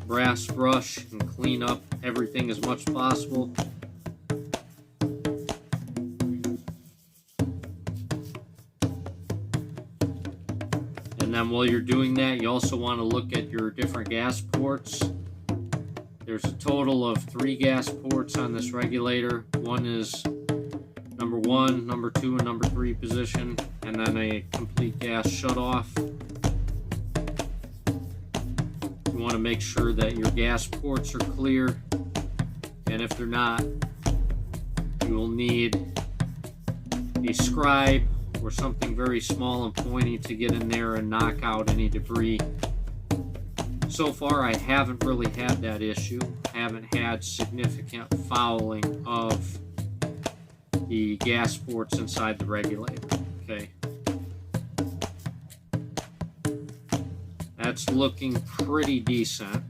brass brush and clean up everything as much as possible. And then while you're doing that, you also want to look at your different gas ports. There's a total of 3 gas ports on this regulator. One is number 1, number 2, and number 3 position, and then a complete gas shutoff. You want to make sure that your gas ports are clear, and if they're not, you will need a scribe or something very small and pointy to get in there and knock out any debris. So far, I haven't really had that issue. I haven't had significant fouling of the gas ports inside the regulator. Okay. That's looking pretty decent.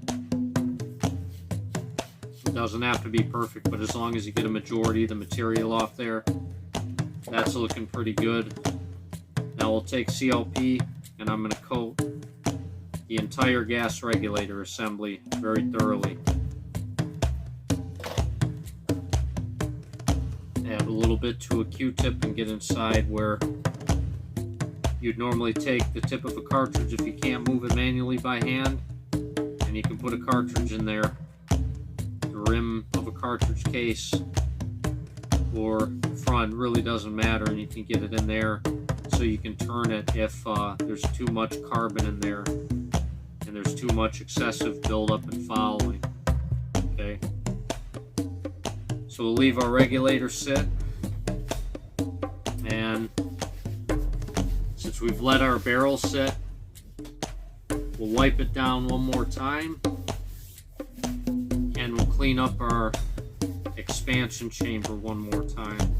It doesn't have to be perfect, but as long as you get a majority of the material off there, that's looking pretty good. Now we'll take CLP and I'm going to coat the entire gas regulator assembly very thoroughly. Add a little bit to a Q-tip and get inside where you'd normally take the tip of a cartridge if you can't move it manually by hand, and you can put a cartridge in there, the rim of a cartridge case or the front, really doesn't matter, and you can get it in there so you can turn it if there's too much carbon in there and there's too much excessive buildup and fouling. Okay, so we'll leave our regulator sit, and since we've let our barrel sit, we'll wipe it down one more time and we'll clean up our expansion chamber one more time.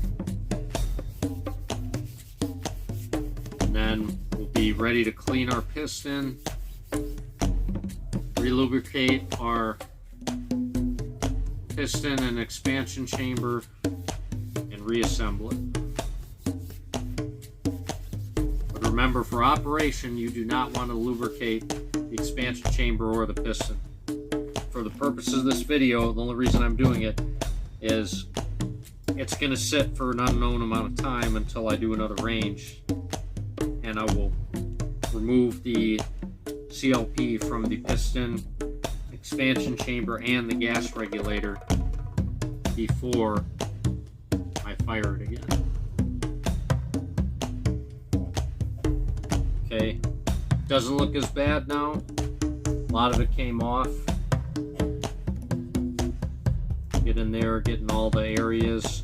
And then we'll be ready to clean our piston, relubricate our piston and expansion chamber, and reassemble it. Remember, for operation, you do not want to lubricate the expansion chamber or the piston. For the purposes of this video, the only reason I'm doing it is it's going to sit for an unknown amount of time until I do another range, and I will remove the CLP from the piston, expansion chamber, and the gas regulator before I fire it again. Okay, doesn't look as bad now. A lot of it came off. Get in there, getting all the areas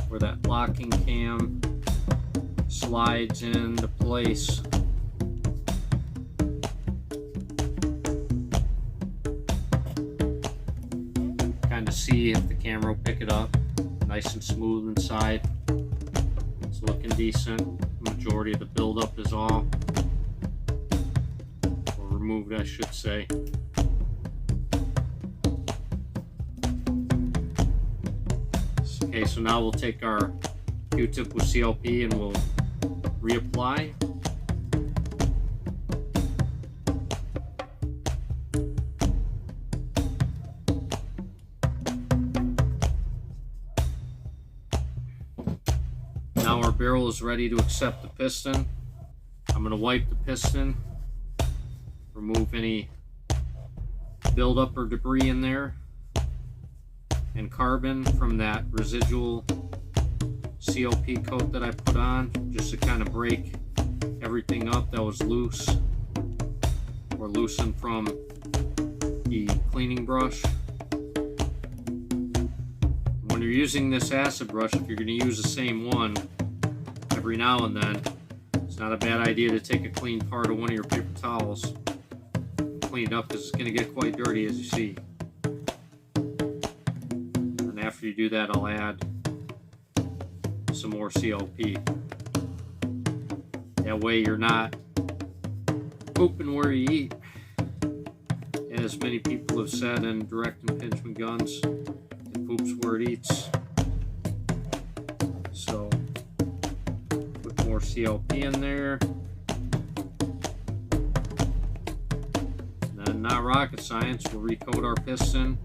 where that locking cam slides into place. Kind of see if the camera will pick it up. Nice and smooth inside. It's looking decent. Majority of the buildup is off, or removed, I should say. Okay, so now we'll take our Q-tip with CLP and we'll reapply. Now Now our barrel is ready to accept the piston. I'm going to wipe the piston, remove any buildup or debris in there, and carbon from that residual COP coat that I put on, just to kind of break everything up that was loose or loosened from the cleaning brush. When you're using this acid brush, if you're going to use the same one every now and then, it's not a bad idea to take a clean part of one of your paper towels, clean it up, because it's going to get quite dirty, as you see. And after you do that, I'll add some more COP. That way you're not pooping where you eat. As many people have said in direct impingement guns, it poops where it eats. So put more COP in there. And then, not rocket science, we'll recoat our piston.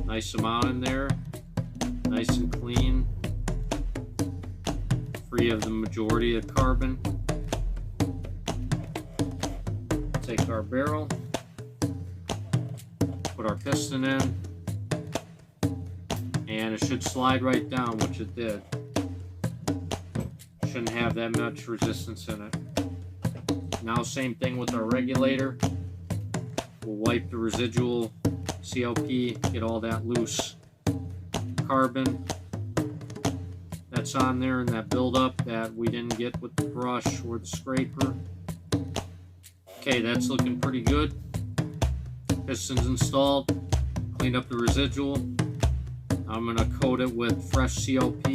Nice amount in there, nice and clean, free of the majority of carbon. Take our barrel, put our piston in, and it should slide right down, which it did. Shouldn't have that much resistance in it. Now, same thing with our regulator. We'll wipe the residual COP, get all that loose carbon that's on there and that buildup that we didn't get with the brush or the scraper. Okay, that's looking pretty good. Piston's installed, cleaned up the residual. I'm going to coat it with fresh COP.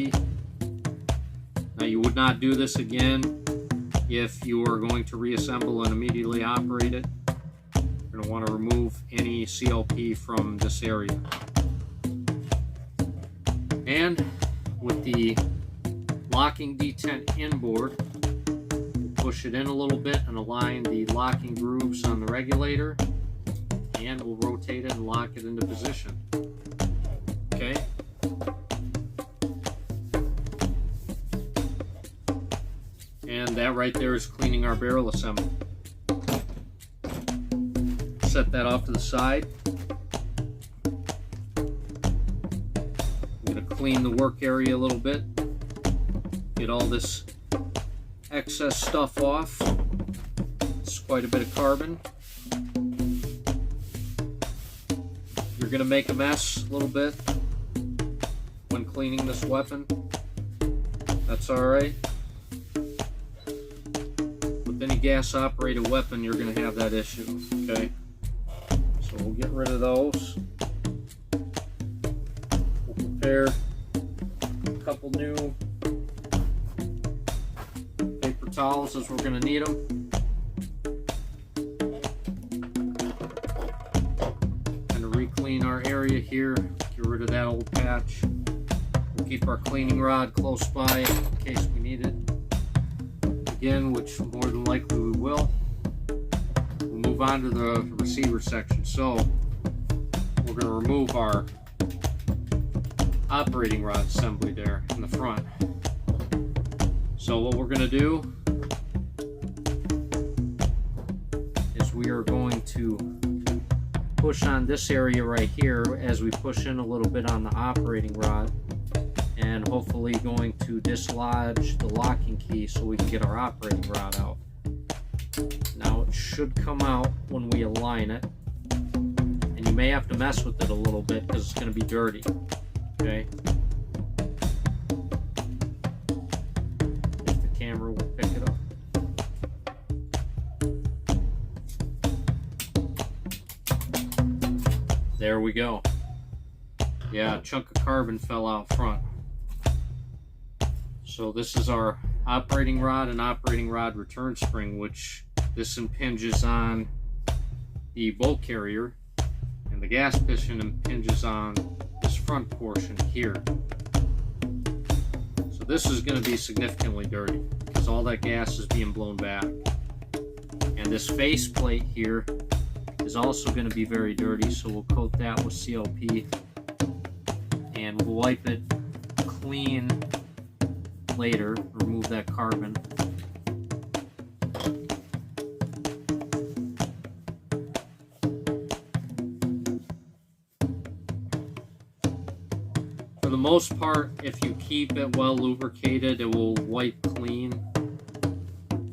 Now, you would not do this again if you are going to reassemble and immediately operate it. You're going to want to remove any COP from this area. And with the locking detent inboard, push it in a little bit and align the locking grooves on the regulator, and we'll rotate it and lock it into position. Okay. And that right there is cleaning our barrel assembly. Set that off to the side. I'm going to clean the work area a little bit. Get all this excess stuff off. It's quite a bit of carbon. You're going to make a mess a little bit when cleaning this weapon. That's alright. With any gas operated weapon, you're going to have that issue. Okay? So we'll get rid of those. We'll prepare a couple new paper towels, as we're going to need them. And to re-clean our area here, get rid of that old patch. We'll keep our cleaning rod close by in case we need it again, which more than likely we will. We'll move on to the receiver section. So we're going to remove our operating rod assembly there in the front. So what we're going to do is we are going to push on this area right here as we push in a little bit on the operating rod, and hopefully going to dislodge the locking key so we can get our operating rod out. Now it should come out when we align it, and you may have to mess with it a little bit because it's going to be dirty. Okay? If the camera will pick it up. There we go. Yeah, a chunk of carbon fell out front. So this is our operating rod and operating rod return spring, which this impinges on the bolt carrier, and the gas piston impinges on this front portion here. So this is going to be significantly dirty because all that gas is being blown back. And this faceplate here is also going to be very dirty, so we'll coat that with COP and we'll wipe it clean later, remove that carbon. For the most part, if you keep it well lubricated, it will wipe clean.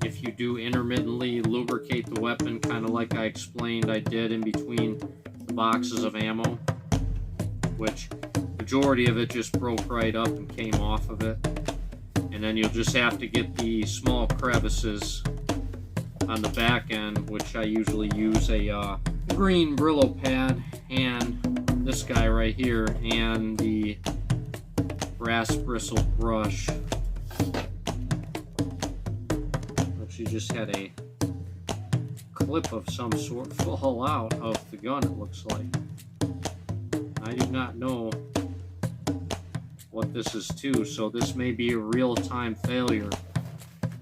If you do intermittently lubricate the weapon, kind of like I explained I did in between the boxes of ammo, which majority of it just broke right up and came off of it. And then you'll just have to get the small crevices on the back end, which I usually use a green Brillo pad and this guy right here and the brass bristle brush. Actually just had a clip of some sort fall out of the gun, it looks like. I do not know what this is to, so this may be a real-time failure.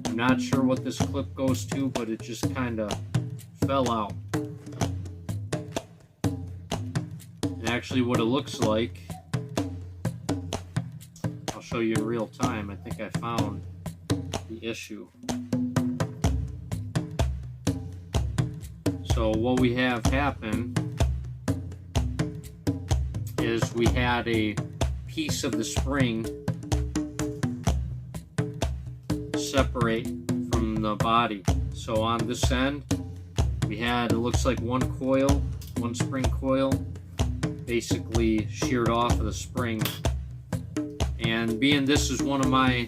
I'm not sure what this clip goes to, but it just kind of fell out. And actually what it looks like, I'll show you in real time. I think I found the issue. So what we have happen is we had a piece of the spring separate from the body. So on this end we had, it looks like one spring coil basically sheared off of the spring. And being this is one of my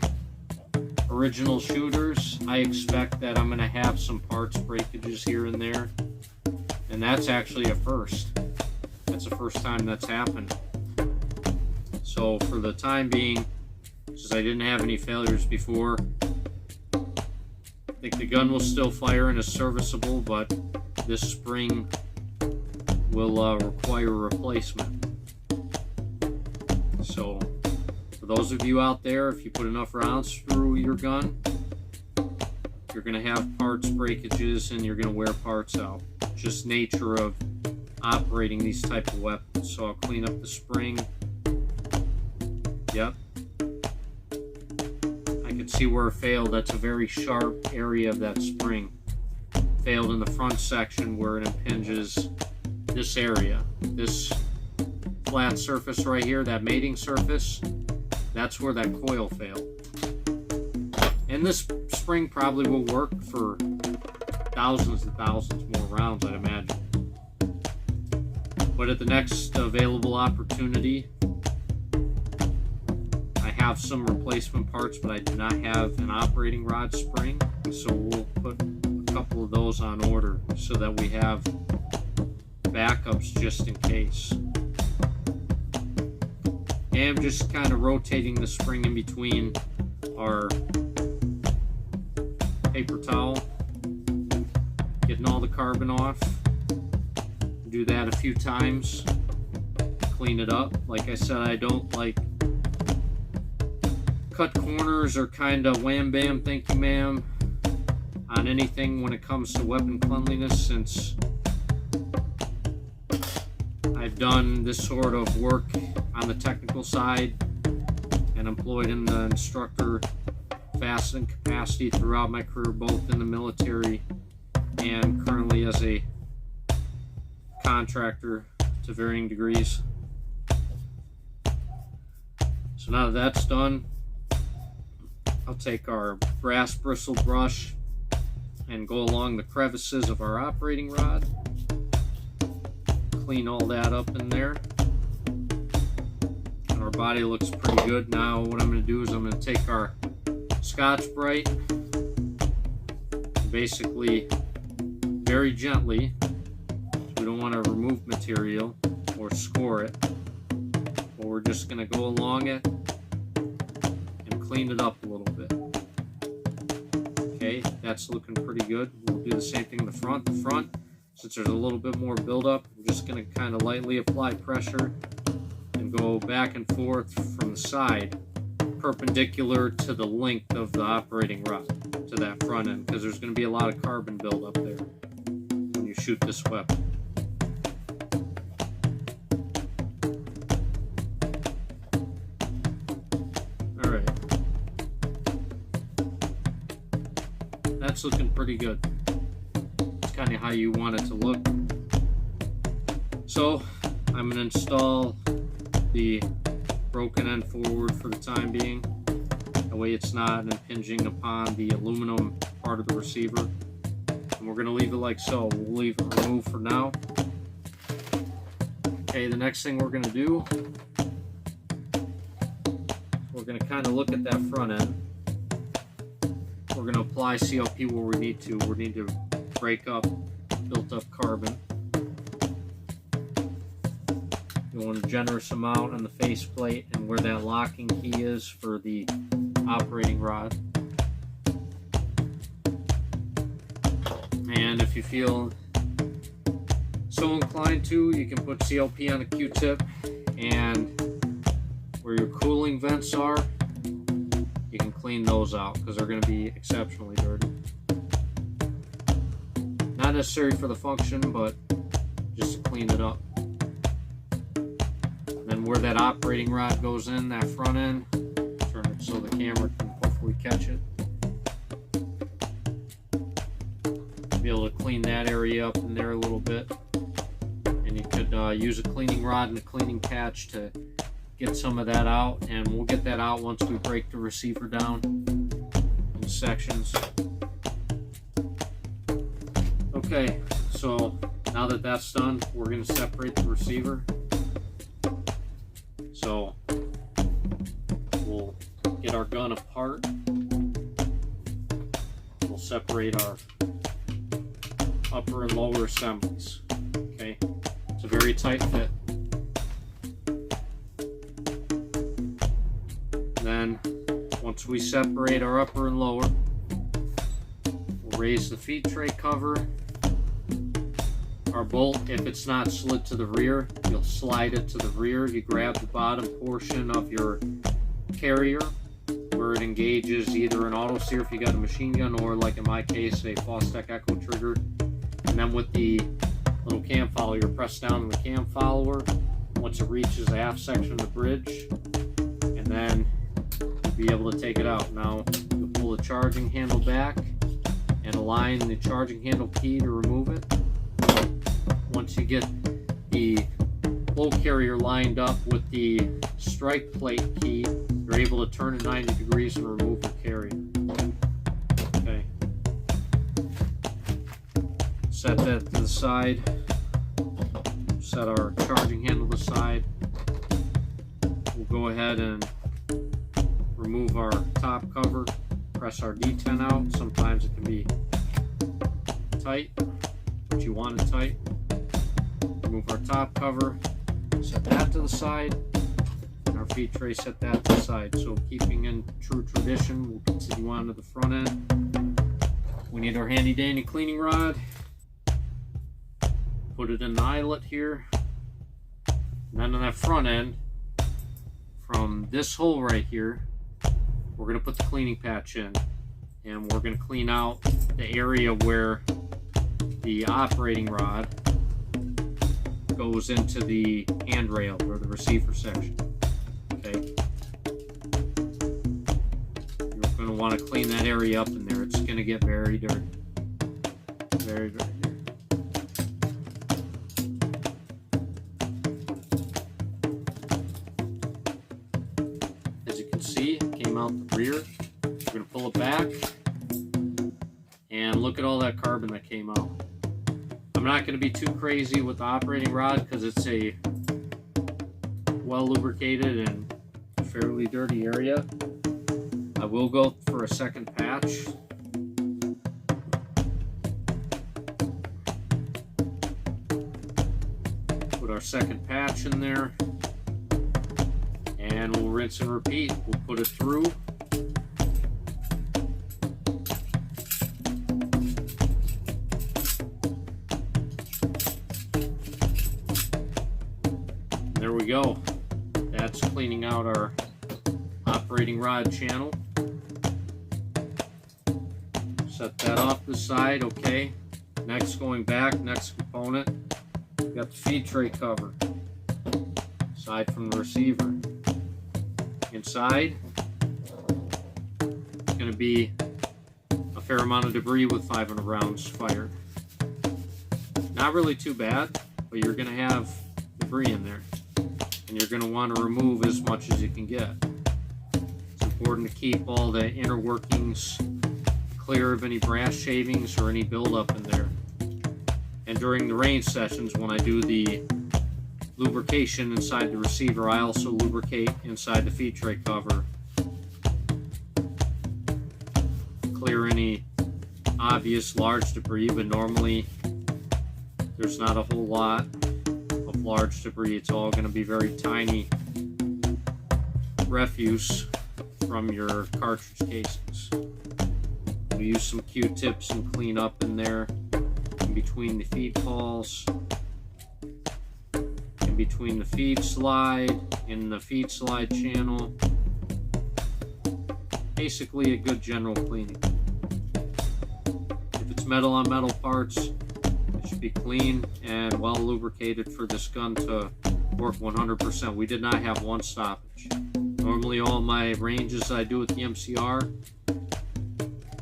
original shooters, I expect that I'm going to have some parts breakages here and there, and that's actually a first. That's the first time that's happened. So for the time being, since I didn't have any failures before, I think the gun will still fire and is serviceable, but this spring will require a replacement. So for those of you out there, if you put enough rounds through your gun, you're going to have parts breakages and you're going to wear parts out. Just nature of operating these type of weapons. So I'll clean up the spring. Yep, I can see where it failed. That's a very sharp area of that spring. Failed in the front section where it impinges this area. This flat surface right here, that mating surface, that's where that coil failed. And this spring probably will work for thousands and thousands more rounds, I'd imagine. But at the next available opportunity, I have some replacement parts, but I do not have an operating rod spring, so we'll put a couple of those on order so that we have backups just in case. And I'm just kind of rotating the spring in between our paper towel, getting all the carbon off. Do that a few times, clean it up. Like I said, I don't like cut corners or kind of wham bam thank you ma'am on anything when it comes to weapon cleanliness, since I've done this sort of work on the technical side and employed in the instructor fastening capacity throughout my career, both in the military and currently as a contractor to varying degrees. So now that that's done, I'll take our brass bristle brush and go along the crevices of our operating rod, clean all that up in there, and our body looks pretty good. Now what I'm going to do is I'm going to take our Scotch-Brite and basically very gently, we don't want to remove material or score it, but we're just going to go along it and clean it up a little bit. Okay, that's looking pretty good. We'll do the same thing in the front. The front, since there's a little bit more buildup, I'm just going to kind of lightly apply pressure and go back and forth from the side, perpendicular to the length of the operating rod to that front end, because there's going to be a lot of carbon buildup there when you shoot this weapon. that's looking pretty good. It's kind of how you want it to look. So I'm going to install the broken end forward for the time being. That way it's not impinging upon the aluminum part of the receiver. And we're going to leave it like so. We'll leave it removed for now. Okay, the next thing we're going to do, we're going to kind of look at that front end. We're going to apply CLP where we need to. We need to break up built up carbon. You want a generous amount on the faceplate and where that locking key is for the operating rod. And if you feel so inclined to, you can put CLP on a Q-tip, and where your cooling vents are, you can clean those out because they're going to be exceptionally dirty. Not necessary for the function, but just to clean it up. And then where that operating rod goes in, that front end, turn it so the camera can hopefully catch it. Be able to clean that area up in there a little bit. And you could use a cleaning rod and a cleaning patch to get some of that out, and we'll get that out once we break the receiver down in sections. Okay, so now that that's done, we're going to separate the receiver. So we'll get our gun apart. We'll separate our upper and lower assemblies. Okay, it's a very tight fit. Then once we separate our upper and lower, we'll raise the feed tray cover. Our bolt, if it's not slid to the rear, you'll slide it to the rear. You grab the bottom portion of your carrier where it engages either an auto sear if you got a machine gun, or like in my case a Fostech Echo trigger. And then with the little cam follower, you press down on the cam follower once it reaches the aft section of the bridge, and then you'll be able to take it out. Now you'll pull the charging handle back and align the charging handle key to remove it. Once you get the flow carrier lined up with the strike plate key, you're able to turn it 90 degrees and remove your carrier. Okay. Set that to the side. Set our charging handle to the side. We'll go ahead and remove our top cover. Press our D10 out. Sometimes it can be tight, but you want it tight. Remove our top cover, set that to the side, and our feed tray, set that to the side. So keeping in true tradition, we'll continue on to the front end. We need our handy dandy cleaning rod. Put it in the eyelet here. And then on that front end, from this hole right here, we're going to put the cleaning patch in. And we're going to clean out the area where the operating rod goes into the handrail or the receiver section. Okay. You're going to want to clean that area up in there. It's going to get very dirty. Very, very dirty. As you can see, it came out the rear. We're going to pull it back and look at all that carbon that came out. I'm not going to be too crazy with the operating rod because it's a well lubricated and fairly dirty area. I will go for a second patch. Put our second patch in there and we'll rinse and repeat. We'll put it through. There we go. That's cleaning out our operating rod channel. Set that off the side. Okay. Next, going back, next component, we got the feed tray cover. Aside from the receiver. Inside, it's going to be a fair amount of debris with 500 rounds fired. Not really too bad, but you're going to have debris in there, and you're going to want to remove as much as you can get. It's important to keep all the inner workings clear of any brass shavings or any buildup in there. And during the range sessions, when I do the lubrication inside the receiver, I also lubricate inside the feed tray cover. Clear any obvious large debris, but normally there's not a whole lot of large debris. It's all going to be very tiny refuse from your cartridge casings. We use some Q-tips and clean up in there, in between the feed pawls, in between the feed slide, in the feed slide channel. Basically a good general cleaning. If it's metal on metal parts, it should be clean and well lubricated for this gun to work 100%. We did not have one stoppage. Normally all my ranges I do with the MCR,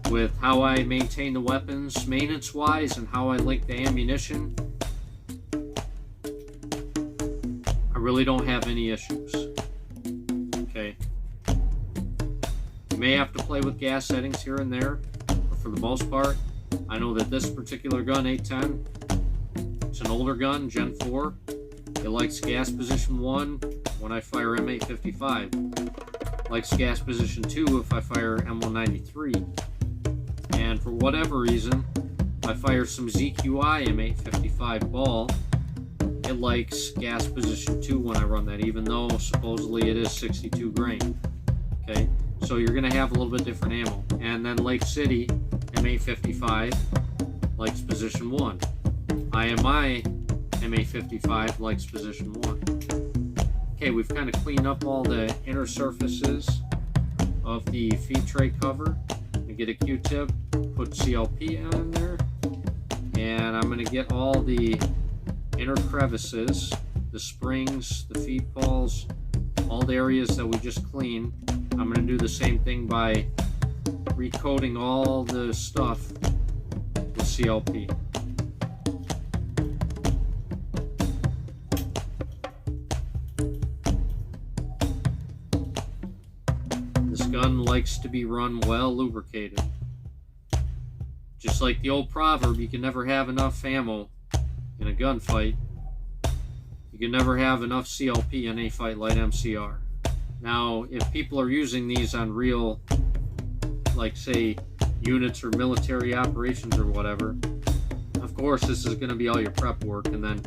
with how I maintain the weapons maintenance wise and how I link the ammunition, I really don't have any issues. Okay. You may have to play with gas settings here and there, but for the most part, I know that this particular gun, 810, it's an older gun, Gen 4. It likes gas position 1 when I fire M855. Likes gas position 2 if I fire M193. And for whatever reason, if I fire some ZQI M855 ball, it likes gas position 2 when I run that, even though supposedly it is 62 grain. Okay, so you're going to have a little bit different ammo. And then Lake City M855 likes position 1. IMI M855 likes position 1. Okay, we've kind of cleaned up all the inner surfaces of the feed tray cover. I get a Q-tip, put CLP on there, and I'm going to get all the inner crevices, the springs, the feed pawls, all the areas that we just cleaned. I'm going to do the same thing by recoating all the stuff with CLP. This gun likes to be run well lubricated. Just like the old proverb, you can never have enough ammo in a gunfight. You can never have enough CLP in a Fightlite MCR. Now, if people are using these on real, like say, units or military operations or whatever, of course this is going to be all your prep work, and then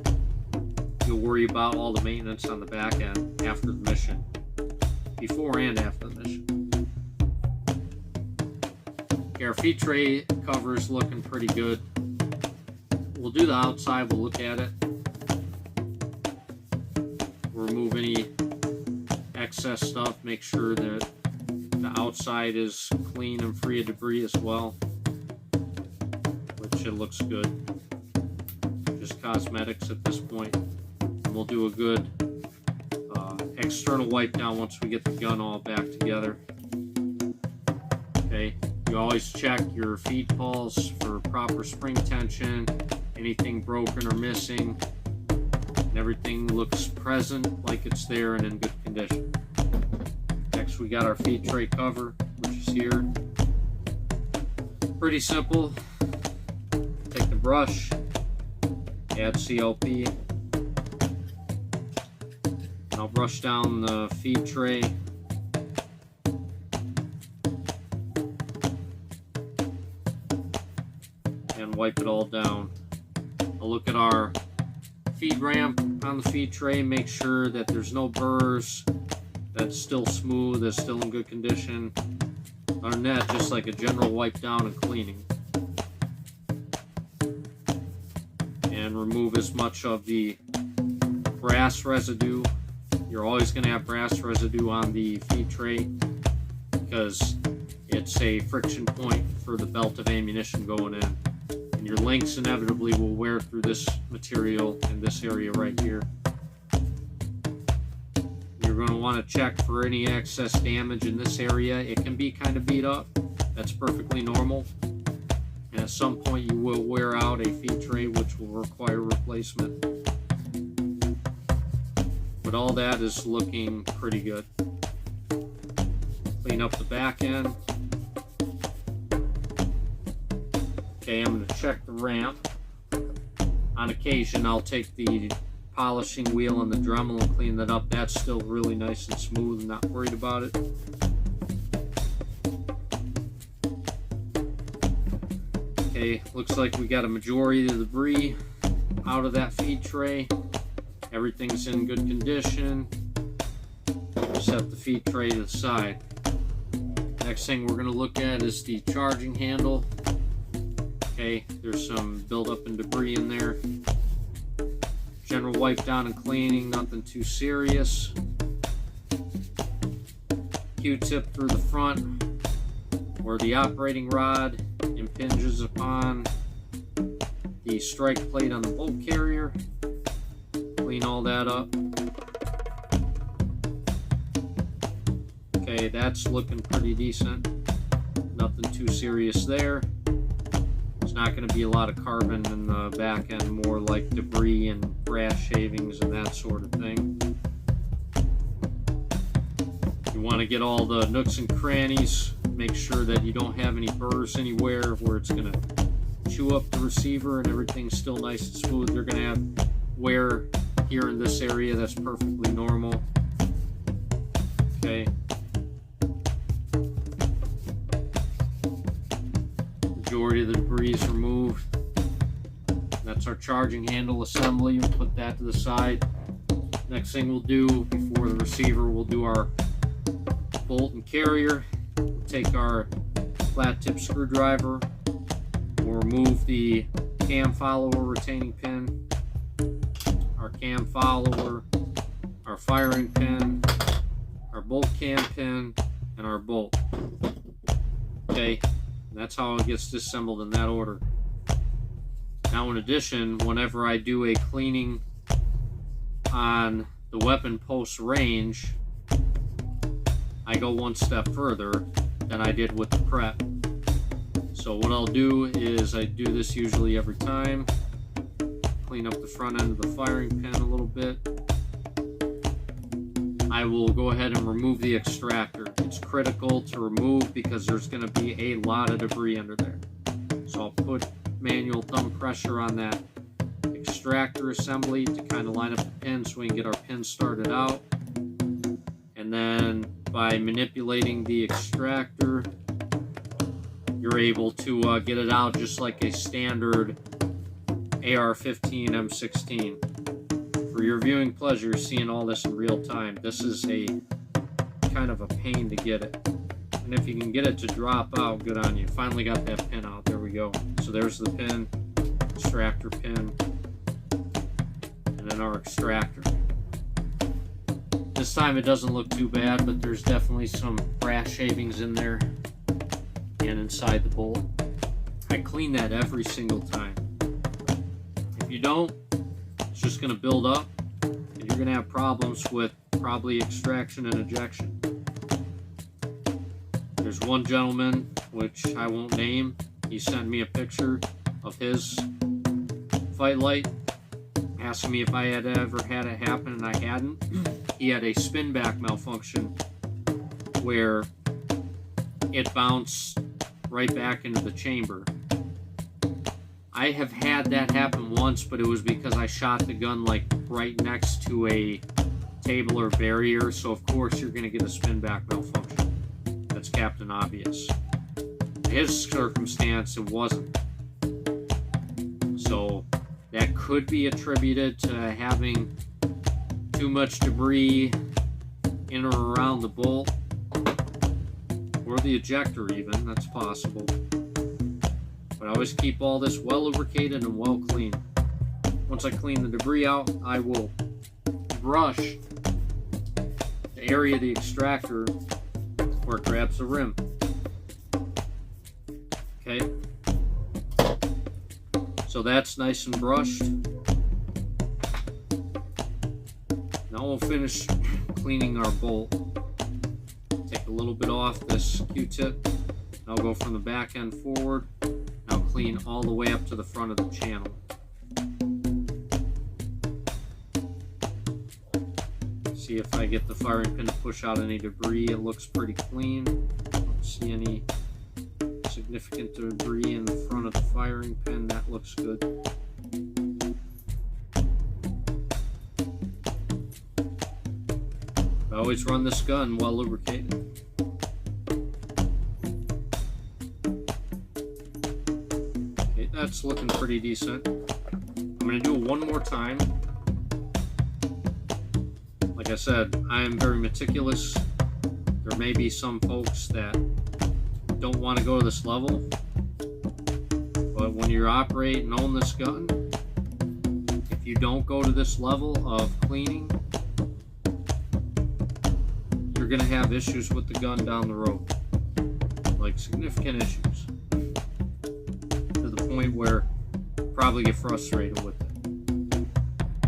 you'll worry about all the maintenance on the back end after the mission, before and after the mission. Okay, our feed tray cover is looking pretty good. We'll do the outside, we'll look at it. We'll remove any excess stuff, make sure that the outside is clean and free of debris as well, which it looks good. Just cosmetics at this point. And we'll do a good external wipe down once we get the gun all back together. Okay, you always check your feed pawls for proper spring tension, anything broken or missing, and everything looks present, like it's there and in good condition. Next we got our feed tray cover, which is here. Pretty simple. Take the brush, add CLP, and I'll brush down the feed tray. And wipe it all down. I'll look at our feed ramp on the feed tray, make sure that there's no burrs, that's still smooth, that's still in good condition. Other than that, just like a general wipe down and cleaning. And remove as much of the brass residue. You're always going to have brass residue on the feed tray because it's a friction point for the belt of ammunition going in. And your links inevitably will wear through this material in this area right here. You're going to want to check for any excess damage in this area. It can be kind of beat up. That's perfectly normal. and at some point you will wear out a feed tray which will require replacement. But all that is looking pretty good. Clean up the back end. Okay, I'm going to check the ramp. On occasion I'll take the polishing wheel and the Dremel and clean that up. That's still really nice and smooth. I'm not worried about it. Okay, looks like we got a majority of the debris out of that feed tray. Everything's in good condition. Set the feed tray to the side. Next thing we're going to look at is the charging handle. Okay, there's some buildup and debris in there. General wipe down and cleaning, nothing too serious. Q-tip through the front where the operating rod impinges upon the strike plate on the bolt carrier. Clean all that up. Okay, that's looking pretty decent. Nothing too serious there. There's not going to be a lot of carbon in the back end, more like debris and brass shavings and that sort of thing. You want to get all the nooks and crannies. Make sure that you don't have any burrs anywhere where it's going to chew up the receiver and everything's still nice and smooth. You're going to have wear here in this area. That's perfectly normal. Okay. Majority of the debris is removed. That's our charging handle assembly. We'll put that to the side. Next thing we'll do before the receiver, we'll do our bolt and carrier. We'll take our flat tip screwdriver. We'll remove the cam follower retaining pin, our cam follower, our firing pin, our bolt cam pin, and our bolt. Okay. That's how it gets disassembled in that order. Now in addition, whenever I do a cleaning on the weapon post range, I go one step further than I did with the prep. So what I'll do is I do this usually every time. Clean up the front end of the firing pin a little bit. I will go ahead and remove the extractor. It's critical to remove because there's going to be a lot of debris under there. So I'll put manual thumb pressure on that extractor assembly to kind of line up the pins so we can get our pins started out. And then by manipulating the extractor, you're able to get it out just like a standard AR-15 M16. For your viewing pleasure, seeing all this in real time, this is a kind of a pain to get it. And if you can get it to drop out, good on you. Finally got that pin out. There we go. So there's the pin, extractor pin, and then our extractor. This time it doesn't look too bad, but there's definitely some brass shavings in there and inside the bolt. I clean that every single time. If you don't, it's just going to build up and you're going to have problems with probably extraction and ejection. There's one gentleman, which I won't name, he sent me a picture of his Fightlite, asking me if I had ever had it happen, and I hadn't. He had a spin back malfunction where it bounced right back into the chamber. I have had that happen once, but it was because I shot the gun like right next to a table or barrier, so of course you're going to get a spin back malfunction. That's Captain Obvious. In his circumstance, it wasn't. So that could be attributed to having too much debris in or around the bolt, or the ejector even, that's possible. But I always keep all this well lubricated and well cleaned. Once I clean the debris out, I will brush the area of the extractor where it grabs the rim. Okay, so that's nice and brushed. Now we'll finish cleaning our bolt. Take a little bit off this Q-tip. I'll go from the back end forward. Now clean all the way up to the front of the channel. See if I get the firing pin to push out any debris. It looks pretty clean. Don't see any significant debris in the front of the firing pin. That looks good. I always run this gun while lubricating. Okay, that's looking pretty decent. I'm going to do it one more time. Like I said, I am very meticulous. There may be some folks that don't want to go to this level, but when you operate and own this gun, if you don't go to this level of cleaning, you're going to have issues with the gun down the road, like significant issues, to the point where you probably get frustrated with it.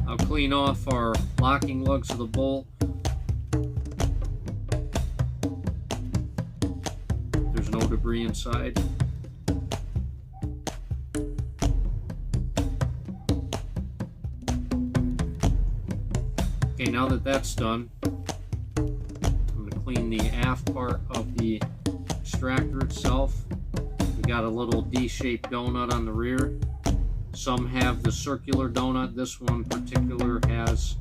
I'll clean off our locking lugs of the bolt. There's no debris inside. Okay, now that that's done, clean the aft part of the extractor itself. We got a little D-shaped donut on the rear. Some have the circular donut. This one in particular has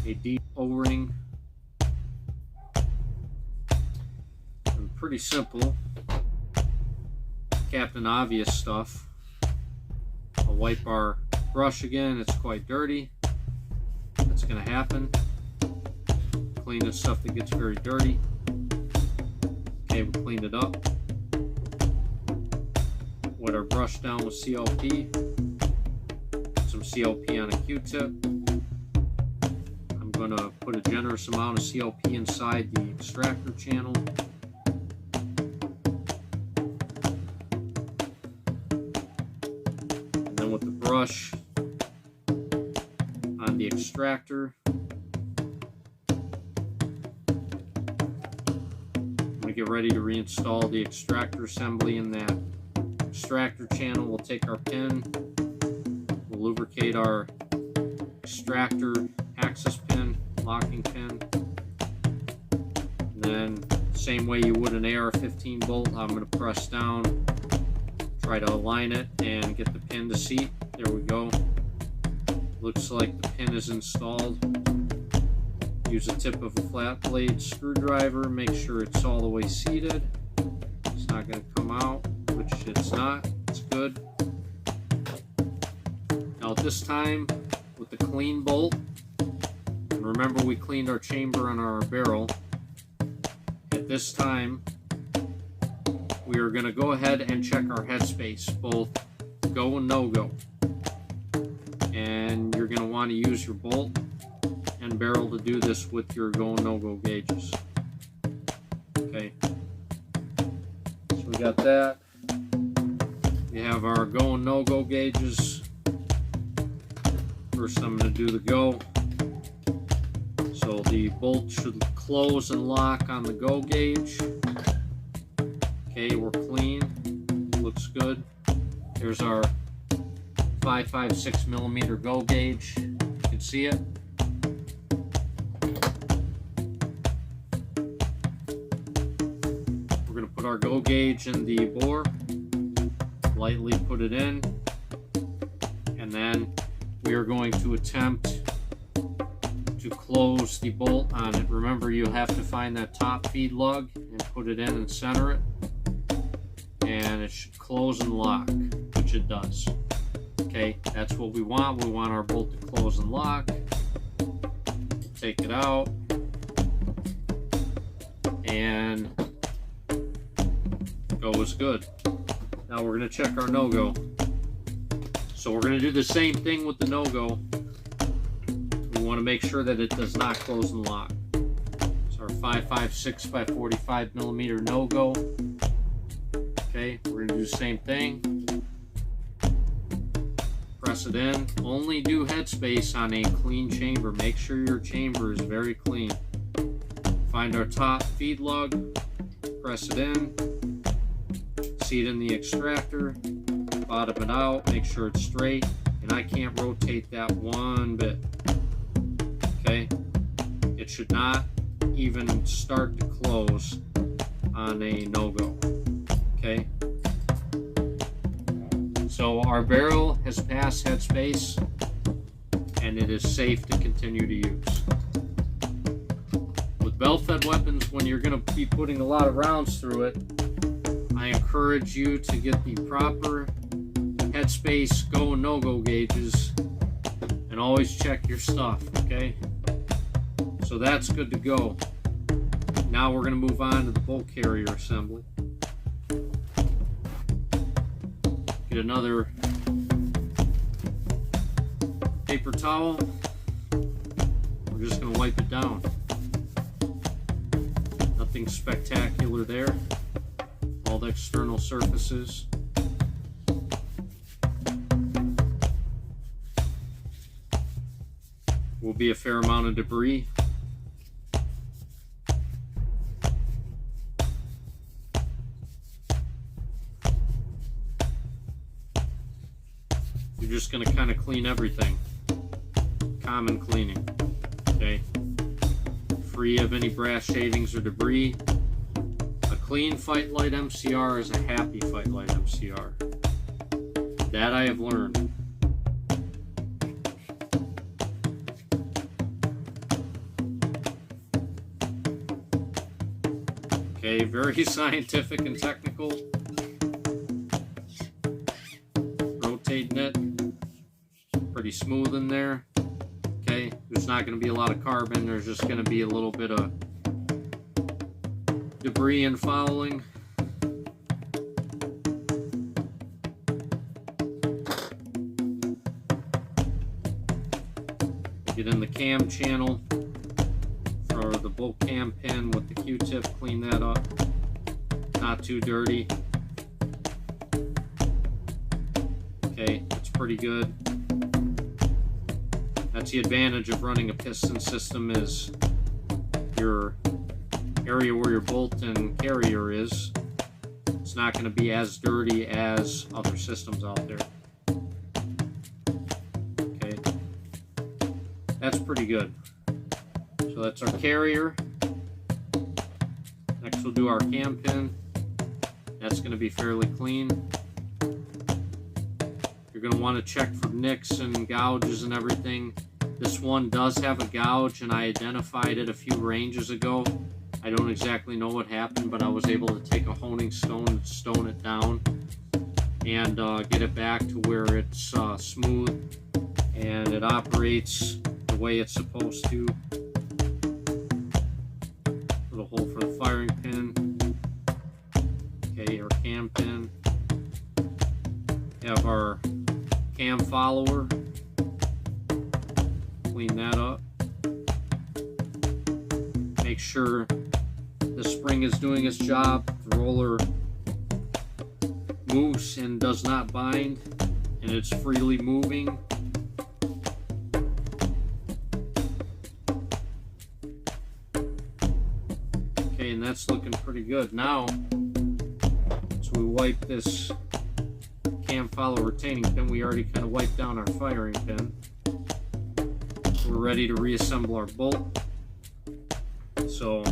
a deep O-ring. And pretty simple. Captain Obvious stuff. I'll wipe our brush again. It's quite dirty. That's going to happen. Clean the stuff that gets very dirty. Okay, we cleaned it up. Wet our brush down with CLP. Put some CLP on a Q-tip. I'm going to put a generous amount of CLP inside the extractor channel. And then with the brush on the extractor, get ready to reinstall the extractor assembly in that extractor channel. We'll take our pin, we'll lubricate our extractor access pin, locking pin, and then same way you would an AR-15 bolt, I'm going to press down, try to align it and get the pin to seat. There we go. Looks like the pin is installed. Use the tip of a flat blade screwdriver, make sure it's all the way seated. It's not going to come out, which it's not. It's good. Now at this time, with the clean bolt, and remember we cleaned our chamber on our barrel, at this time we are going to go ahead and check our headspace, both go and no-go. And you're going to want to use your bolt and barrel to do this with your go and no-go gauges. Okay, so we got that. We have our go and no-go gauges. First I'm going to do the go. So the bolt should close and lock on the go gauge. Okay, we're clean. Looks good. There's our 5.56 millimeter go gauge. You can see it. Put our go gauge in the bore, lightly put it in, and then we are going to attempt to close the bolt on it. Remember, you have to find that top feed lug and put it in and center it, and it should close and lock, which it does. Okay, that's what we want. We want our bolt to close and lock. Take it out, and go is good. Now we're going to check our no-go. So we're going to do the same thing with the no-go. We want to make sure that it does not close and lock. So our 5.56 by 45 millimeter no-go. Okay, we're going to do the same thing. Press it in. Only do headspace on a clean chamber. Make sure your chamber is very clean. Find our top feed lug. Press it in. Seat in the extractor, bottom it out, make sure it's straight, and I can't rotate that one bit. Okay, it should not even start to close on a no-go. Okay, so our barrel has passed Headspace and it is safe to continue to use. With belt-fed weapons, when you're going to be putting a lot of rounds through it, I encourage you to get the proper Headspace go and no-go gauges and always check your stuff, okay? So that's good to go. Now we're going to move on to the bolt carrier assembly. Get another paper towel. We're just going to wipe it down. Nothing spectacular there. All the external surfaces. Will be a fair amount of debris. You're just going to kind of clean everything. Common cleaning. Okay? Free of any brass shavings or debris. A clean Fightlite MCR is a happy Fightlite MCR. That I have learned. Okay, very scientific and technical. Rotating it. Pretty smooth in there. Okay, there's not going to be a lot of carbon. There's just going to be a little bit of debris and fouling. Get in the cam channel for the bolt cam pin with the Q-tip, clean that up. Not too dirty. Okay, that's pretty good. That's the advantage of running a piston system, is your area where your bolt and carrier is, it's not going to be as dirty as other systems out there. Okay, that's pretty good. So that's our carrier. Next we'll do our cam pin. That's going to be fairly clean. You're going to want to check for nicks and gouges and everything. This one does have a gouge, and I identified it a few ranges ago. I don't exactly know what happened, but I was able to take a honing stone and stone it down and get it back to where it's smooth and it operates the way it's supposed to. Little hole for the firing pin. Okay, our cam pin. Have our cam follower. Clean that up. Make sure the spring is doing its job. The roller moves and does not bind, and it's freely moving. Okay, and that's looking pretty good. Now, so we wipe this cam follow retaining pin. We already kind of wiped down our firing pin. We're ready to reassemble our bolt. So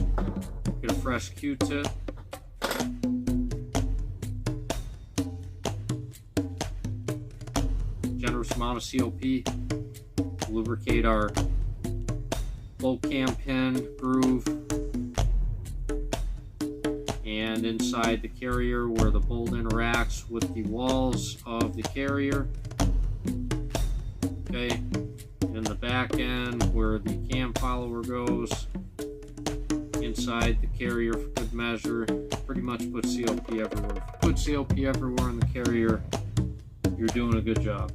get a fresh Q-tip. Generous amount of COP. Lubricate our bolt cam pin groove. And inside the carrier where the bolt interacts with the walls of the carrier. Okay. In the back end where the cam follower goes. Inside the carrier for good measure. Pretty much put COP everywhere. If you put COP everywhere in the carrier, you're doing a good job.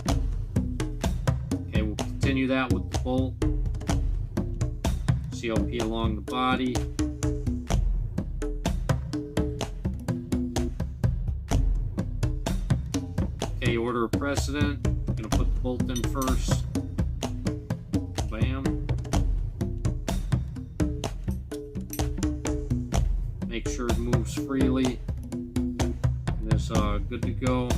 Okay, we'll continue that with the bolt. COP along the body. Okay, order of precedent. I'm going to put the bolt in first. Bam. Make sure it moves freely. And it's good to go.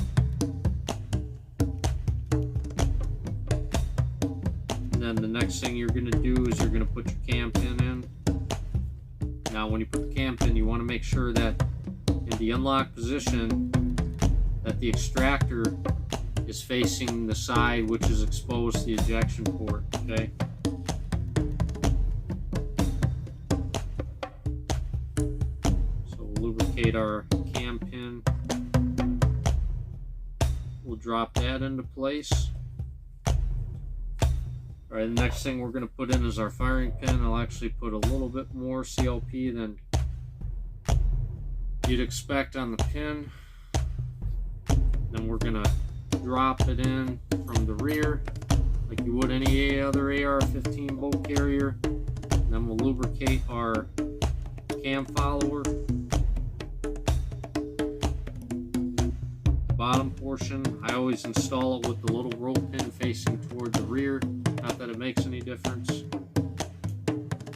next thing you're going to do is you're going to put your cam pin in. Now when you put the cam pin, you want to make sure that in the unlock position that the extractor is facing the side which is exposed to the ejection port, okay? So we'll lubricate our cam pin. We'll drop that into place. Alright, the next thing we're going to put in is our firing pin. I'll actually put a little bit more CLP than you'd expect on the pin. Then we're going to drop it in from the rear like you would any other AR-15 bolt carrier. And then we'll lubricate our cam follower. Bottom portion, I always install it with the little rope pin facing toward the rear. Not that it makes any difference.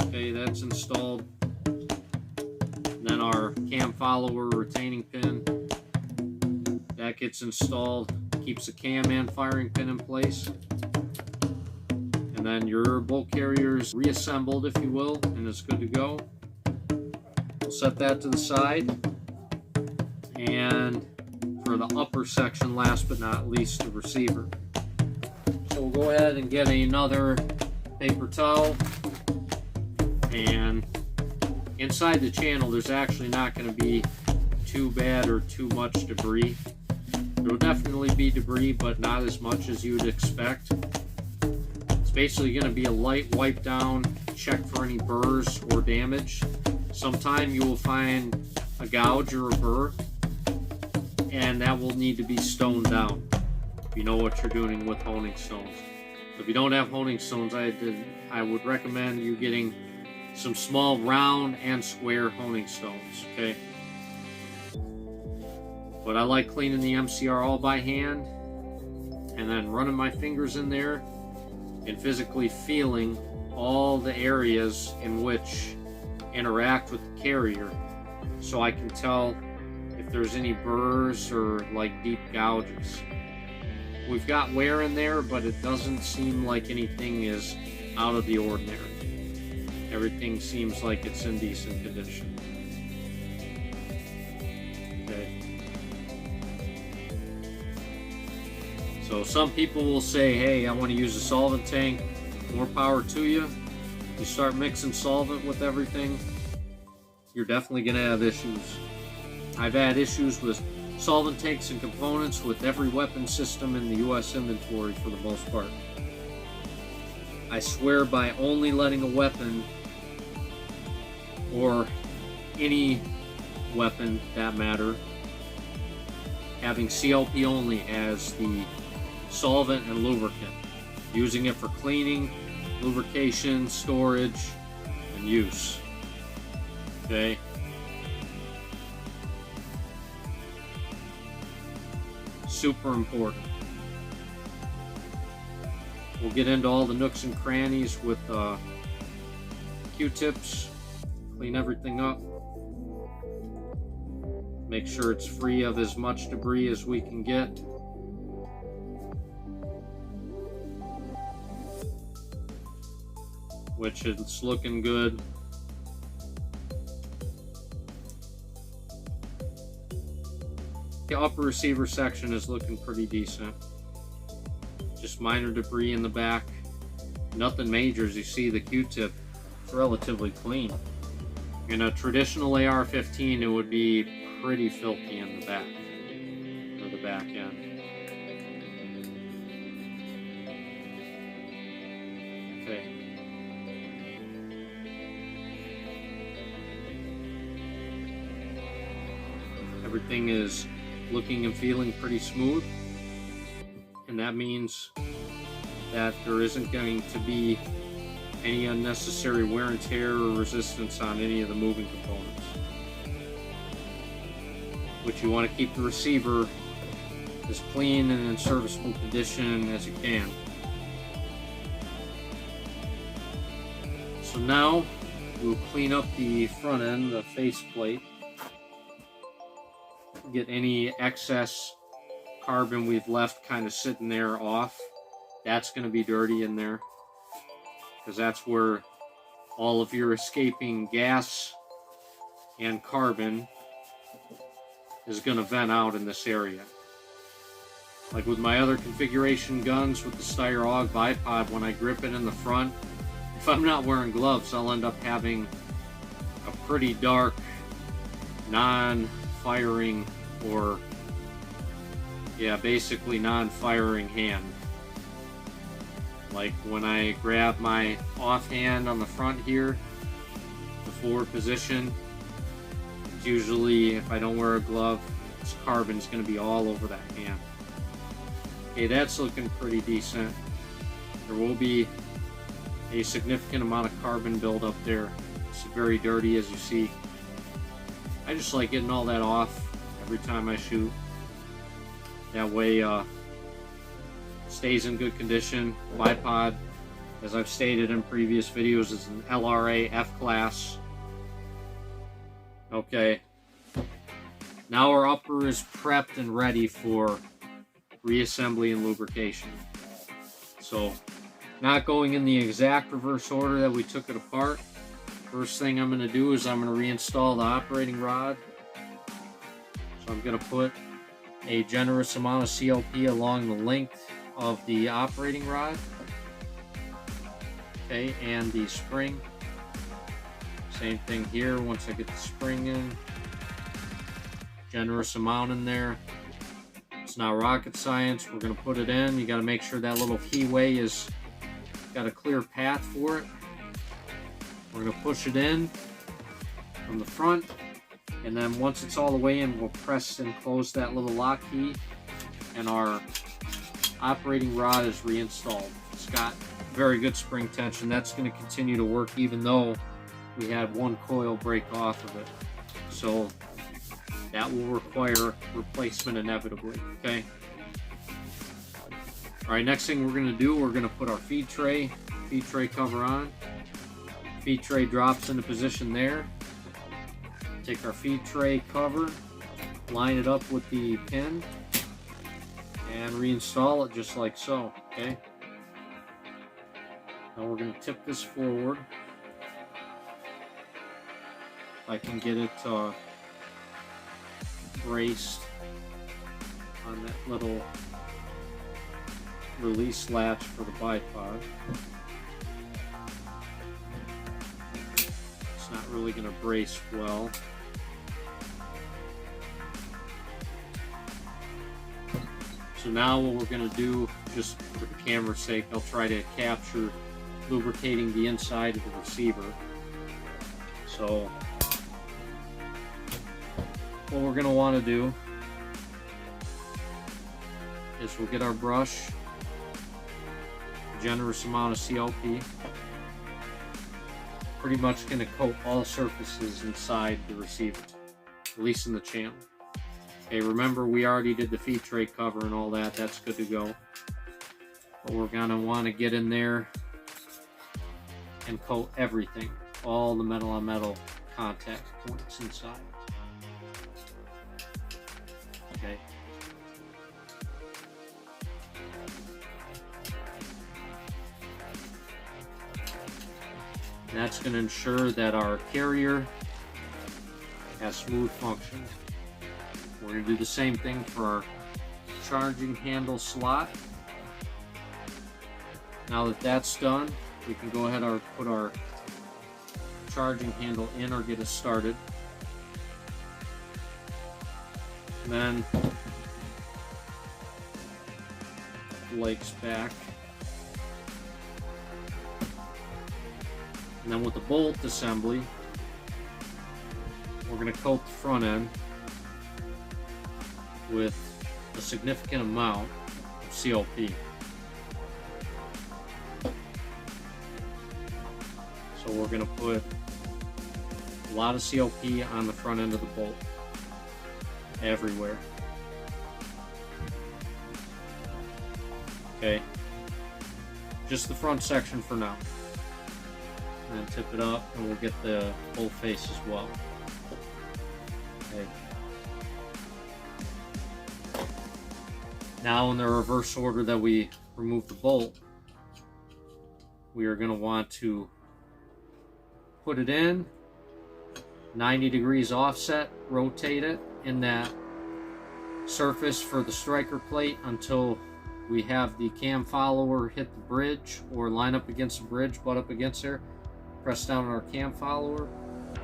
Okay, that's installed. And then our cam follower retaining pin, that gets installed, keeps the cam and firing pin in place. And then your bolt carrier is reassembled, if you will, and it's good to go. We'll set that to the side. And for the upper section, last but not least, the receiver. So we'll go ahead and get another paper towel, and inside the channel there's actually not going to be too bad or too much debris. There will definitely be debris, but not as much as you would expect. It's basically going to be a light wipe down, check for any burrs or damage. Sometime you will find a gouge or a burr, and that will need to be stoned down if you know what you're doing with honing stones. So if you don't have honing stones, I would recommend you getting some small round and square honing stones, okay? But I like cleaning the MCR all by hand and then running my fingers in there and physically feeling all the areas in which interact with the carrier, so I can tell if there's any burrs or like deep gouges. We've got wear in there, but it doesn't seem like anything is out of the ordinary. Everything seems like it's in decent condition. Okay. So some people will say, hey, I want to use a solvent tank. More power to you. You start mixing solvent with everything, you're definitely going to have issues. I've had issues with solvent tanks and components with every weapon system in the US inventory for the most part. I swear by only letting a weapon, or any weapon that matter, having CLP only as the solvent and lubricant, using it for cleaning, lubrication, storage, and use. Okay? Super important. We'll get into all the nooks and crannies with Q-tips, clean everything up, make sure it's free of as much debris as we can get. Which is looking good. The upper receiver section is looking pretty decent. Just minor debris in the back. Nothing major. As you see, the Q-tip is relatively clean. In a traditional AR-15, it would be pretty filthy in the back, or the back end. Okay. Everything is looking and feeling pretty smooth, and that means that there isn't going to be any unnecessary wear and tear or resistance on any of the moving components. Which you want to keep the receiver as clean and in serviceable condition as you can. So now we'll clean up the front end, the faceplate. Get any excess carbon we've left kind of sitting there off. That's going to be dirty in there. because that's where all of your escaping gas and carbon is going to vent out in this area. Like with my other configuration guns with the Steyr AUG bipod, when I grip it in the front, if I'm not wearing gloves, I'll end up having a pretty dark, non-firing, or yeah, basically non-firing hand. Like when I grab my offhand on the front here, the forward position, it's usually, if I don't wear a glove, this carbon's going to be all over that hand. Okay, that's looking pretty decent. There will be a significant amount of carbon buildup there. It's very dirty, as you see. I just like getting all that off every time I shoot. That way, stays in good condition. Bipod, as I've stated in previous videos, is an LRA F-class. Okay. Now our upper is prepped and ready for reassembly and lubrication. So, not going in the exact reverse order that we took it apart. First thing I'm going to do is I'm going to reinstall the operating rod. So I'm going to put a generous amount of CLP along the length of the operating rod. Okay, and the spring. Same thing here. Once I get the spring in, generous amount in there. It's not rocket science. We're going to put it in. You got to make sure that little keyway is got a clear path for it. We're going to push it in from the front, and then once it's all the way in, we'll press and close that little lock key, and our operating rod is reinstalled. It's got very good spring tension. That's going to continue to work even though we had one coil break off of it. So that will require replacement inevitably, okay? All right, next thing we're gonna do, we're gonna put our feed tray cover on. Feed tray drops into position there. Take our feed tray cover, line it up with the pin, and reinstall it just like so, okay? Now we're gonna tip this forward. If I can get it braced on that little release latch for the bipod. It's not really going to brace well. So now what we're going to do, just for the camera's sake, I'll try to capture lubricating the inside of the receiver. So what we're going to want to do is we'll get our brush, generous amount of CLP, pretty much going to coat all surfaces inside the receiver, at least in the channel. Okay, remember we already did the feed tray cover and all that, that's good to go. But we're going to want to get in there and coat everything, all the metal on metal contact points inside. Okay. And that's going to ensure that our carrier has smooth function. We're going to do the same thing for our charging handle slot. Now that that's done, we can go ahead and put our charging handle in or get it started. And then legs back. And then with the bolt assembly, we're going to coat the front end with a significant amount of CLP. So we're going to put a lot of CLP on the front end of the bolt, everywhere. Okay, just the front section for now. And then tip it up and we'll get the whole face as well. Okay. Now in the reverse order that we remove the bolt, we are going to want to put it in 90 degrees offset, rotate it in that surface for the striker plate until we have the cam follower hit the bridge or line up against the bridge, butt up against there. Press down on our cam follower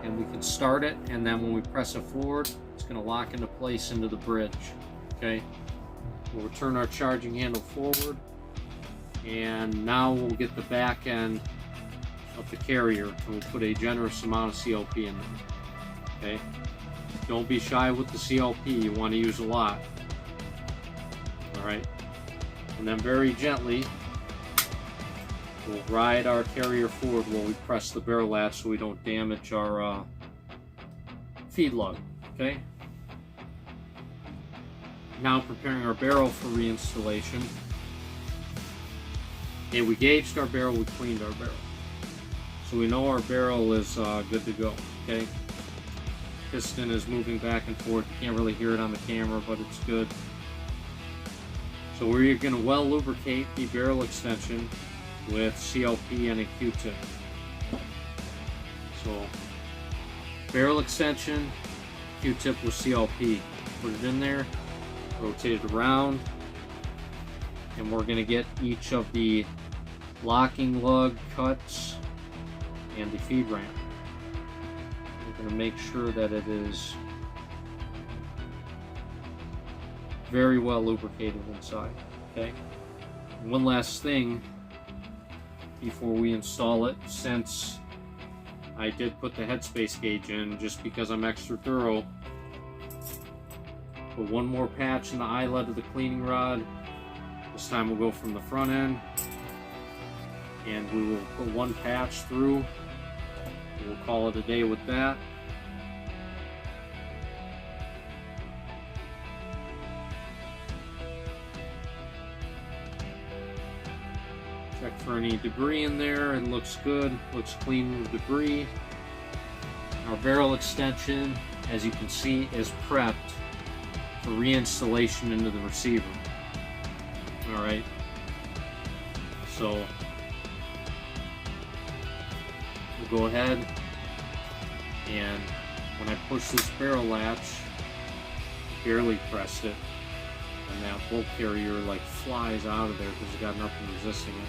and we can start it, and then when we press it forward, it's going to lock into place into the bridge. Okay, we'll return our charging handle forward, and now we'll get the back end of the carrier, and we'll put a generous amount of CLP in there. Okay, don't be shy with the CLP, you want to use a lot. Alright, and then very gently we'll ride our carrier forward while we press the barrel latch so we don't damage our feed lug. Okay, now preparing our barrel for reinstallation. Okay, we gauged our barrel, we cleaned our barrel, so we know our barrel is good to go. Okay, piston is moving back and forth. You can't really hear it on the camera, but it's good. So we're going to well lubricate the barrel extension with CLP and a Q-tip. So barrel extension, Q-tip with CLP. Put it in there, rotate it around, and we're going to get each of the locking lug cuts and the feed ramp. We're going to make sure that it is very well lubricated inside. Okay. One last thing before we install it, since I did put the headspace gauge in just because I'm extra thorough, put one more patch in the eyelet of the cleaning rod. This time we'll go from the front end, and we will put one patch through. We'll call it a day with that. Check for any debris in there. It looks good, looks clean with debris. Our barrel extension, as you can see, is prepped for reinstallation into the receiver. Alright, so we'll go ahead, and when I push this barrel latch, barely pressed it, and that bolt carrier like flies out of there because it's got nothing resisting it.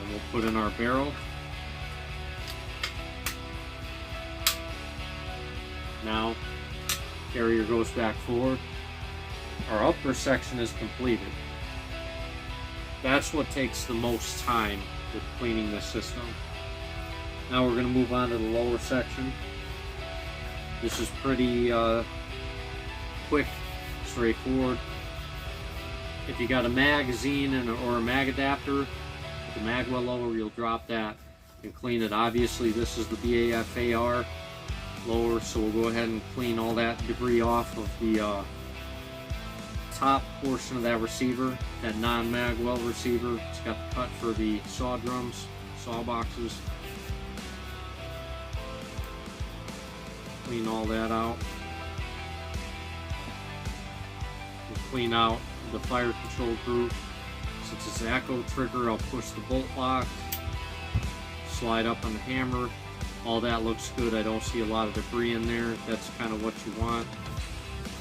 And we'll put in our barrel. Now, carrier goes back forward. Our upper section is completed. That's what takes the most time with cleaning this system. Now we're going to move on to the lower section. This is pretty quick, straightforward. If you got a magazine or a mag adapter with the mag well lower, you'll drop that and clean it. Obviously this is the BAFAR lower, so we'll go ahead and clean all that debris off of the top portion of that receiver, that non-mag well receiver. It's got the cut for the saw drums, saw boxes. Clean all that out. We'll clean out the fire control group. Since it's an echo trigger, I'll push the bolt lock, slide up on the hammer. All that looks good. I don't see a lot of debris in there. That's kind of what you want.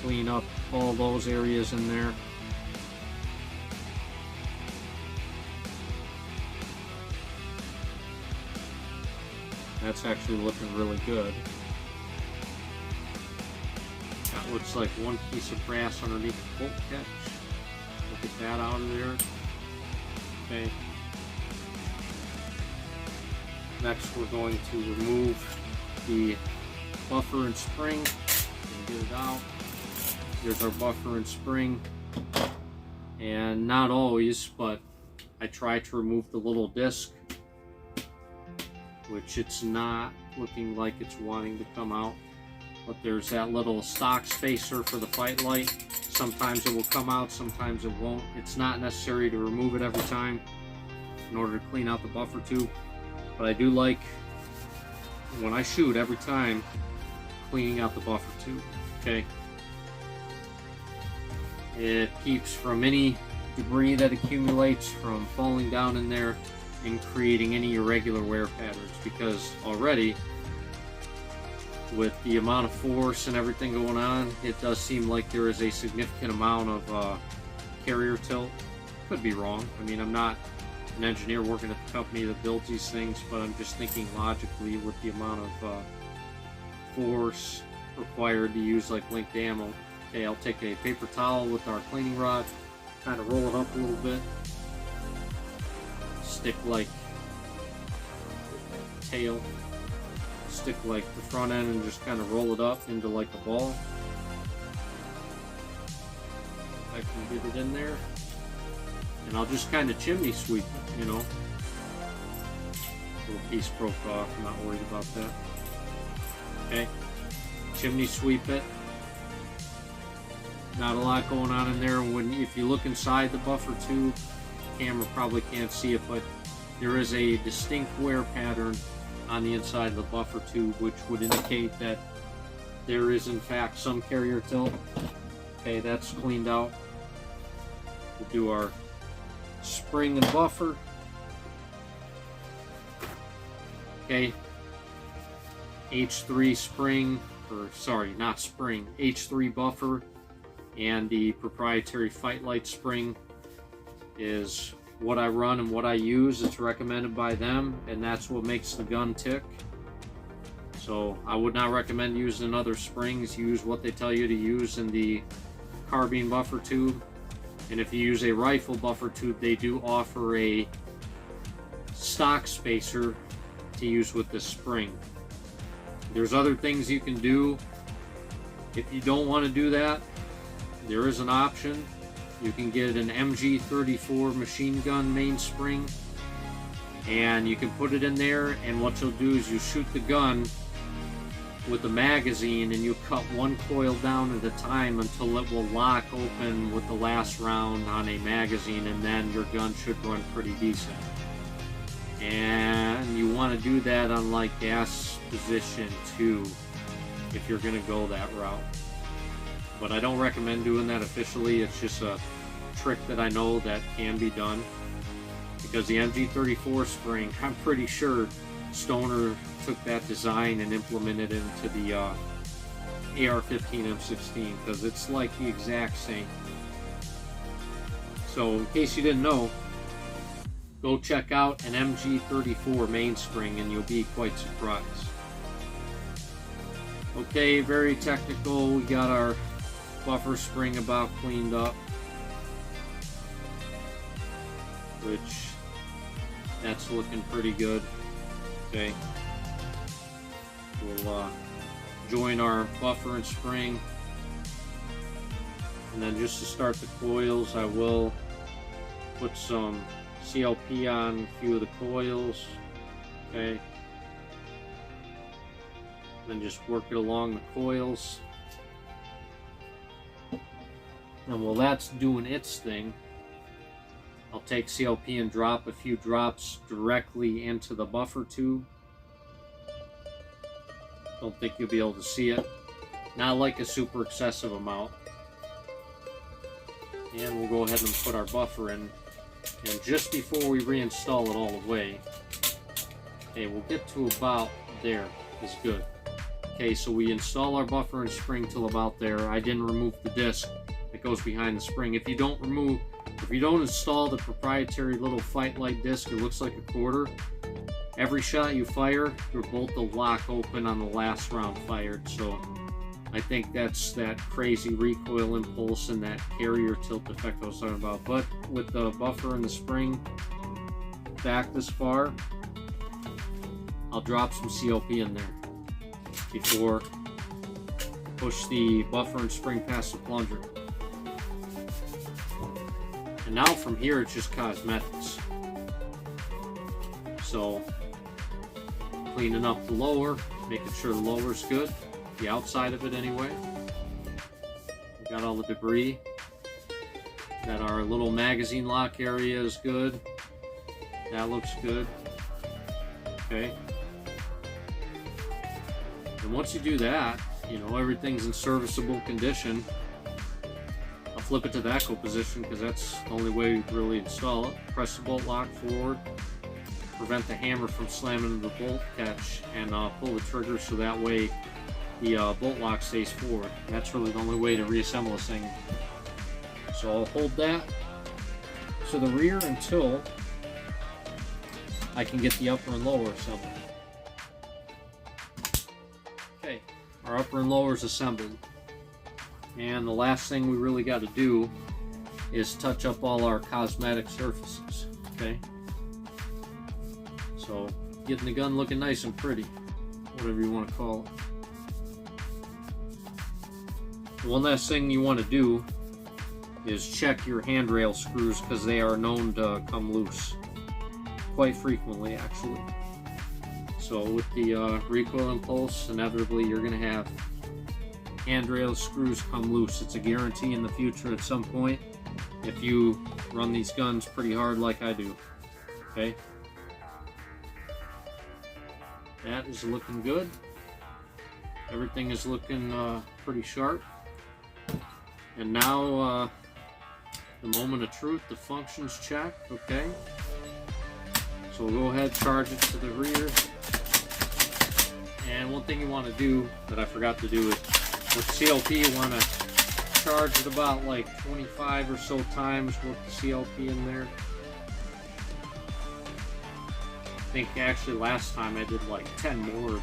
Clean up all those areas in there. That's actually looking really good. That looks like one piece of brass underneath the bolt catch. We'll get that out of there. Okay. Next we're going to remove the buffer and spring and get it out. Here's our buffer and spring. And not always, but I try to remove the little disc, which it's not looking like it's wanting to come out. But there's that little stock spacer for the Fightlite. Sometimes it will come out, sometimes it won't. It's not necessary to remove it every time in order to clean out the buffer tube. But I do like, when I shoot, every time cleaning out the buffer tube. Okay. It keeps from any debris that accumulates from falling down in there in creating any irregular wear patterns, because already with the amount of force and everything going on, it does seem like there is a significant amount of carrier tilt. Could be wrong. I mean, I'm not an engineer working at the company that builds these things, but I'm just thinking logically with the amount of force required to use like linked ammo. Okay, I'll take a paper towel with our cleaning rod, kind of roll it up a little bit, stick like tail, stick like the front end, and just kind of roll it up into like a ball. I can get it in there, and I'll just kind of chimney sweep it, you know. Little piece broke off, I'm not worried about that. Okay, chimney sweep it. Not a lot going on in there. If you look inside the buffer tube, camera probably can't see it, but there is a distinct wear pattern on the inside of the buffer tube, which would indicate that there is in fact some carrier tilt. Okay, that's cleaned out. We'll do our spring and buffer. Okay, H3 spring, or sorry, not spring, H3 buffer, and the proprietary Fightlite spring is what I run and what I use. It's recommended by them, and that's what makes the gun tick. So I would not recommend using other springs. Use what they tell you to use in the carbine buffer tube. And if you use a rifle buffer tube, they do offer a stock spacer to use with the spring. There's other things you can do. If you don't want to do that, there is an option. You can get an MG34 machine gun mainspring, and you can put it in there, and what you'll do is you shoot the gun with the magazine, and you cut one coil down at a time until it will lock open with the last round on a magazine, and then your gun should run pretty decent. And you want to do that on like gas position 2 if you're going to go that route. But I don't recommend doing that officially. It's just a trick that I know that can be done, because the MG34 spring, I'm pretty sure Stoner took that design and implemented it into the AR-15 M16, because it's like the exact same. So in case you didn't know, go check out an MG34 mainspring and you'll be quite surprised. Okay, very technical. We got our buffer spring about cleaned up, which that's looking pretty good. Okay, we'll join our buffer and spring, and then just to start the coils, I will put some CLP on a few of the coils. Okay, then just work it along the coils. And while that's doing its thing, I'll take CLP and drop a few drops directly into the buffer tube. Don't think you'll be able to see it. Not like a super excessive amount. And we'll go ahead and put our buffer in. And just before we reinstall it all the way, okay, we'll get to about there is good. Okay, so we install our buffer and spring till about there. I didn't remove the disc that goes behind the spring. If you don't install the proprietary little Fightlite disc, it looks like a quarter. Every shot you fire, your bolt will lock open on the last round fired. So I think that's that crazy recoil impulse and that carrier tilt effect I was talking about. But with the buffer and the spring back this far, I'll drop some CLP in there before push the buffer and spring past the plunger. And now from here it's just cosmetics. So cleaning up the lower, making sure the lower's good, the outside of it anyway. We got all the debris. Got our little magazine lock area is good. That looks good. Okay. And once you do that, you know, everything's in serviceable condition. I'll flip it to the echo position because that's the only way you really install it. Press the bolt lock forward. prevent the hammer from slamming into the bolt catch and pull the trigger so that way the bolt lock stays forward. That's really the only way to reassemble this thing. So I'll hold that to the rear until I can get the upper and lower assembled. Okay, our upper and lower is assembled. And the last thing we really got to do is touch up all our cosmetic surfaces. Okay, so getting the gun looking nice and pretty, whatever you want to call it. One last thing you want to do is check your handrail screws, because they are known to come loose quite frequently actually. So with the recoil impulse, inevitably you're going to have handrail screws come loose. It's a guarantee in the future at some point if you run these guns pretty hard like I do. Okay, that is looking good. Everything is looking pretty sharp. And now the moment of truth, the functions check. Okay, so we'll go ahead, charge it to the rear. And one thing you want to do that I forgot to do is with CLP you want to charge it about like 25 or so times with the CLP in there. I think actually last time I did like 10 more than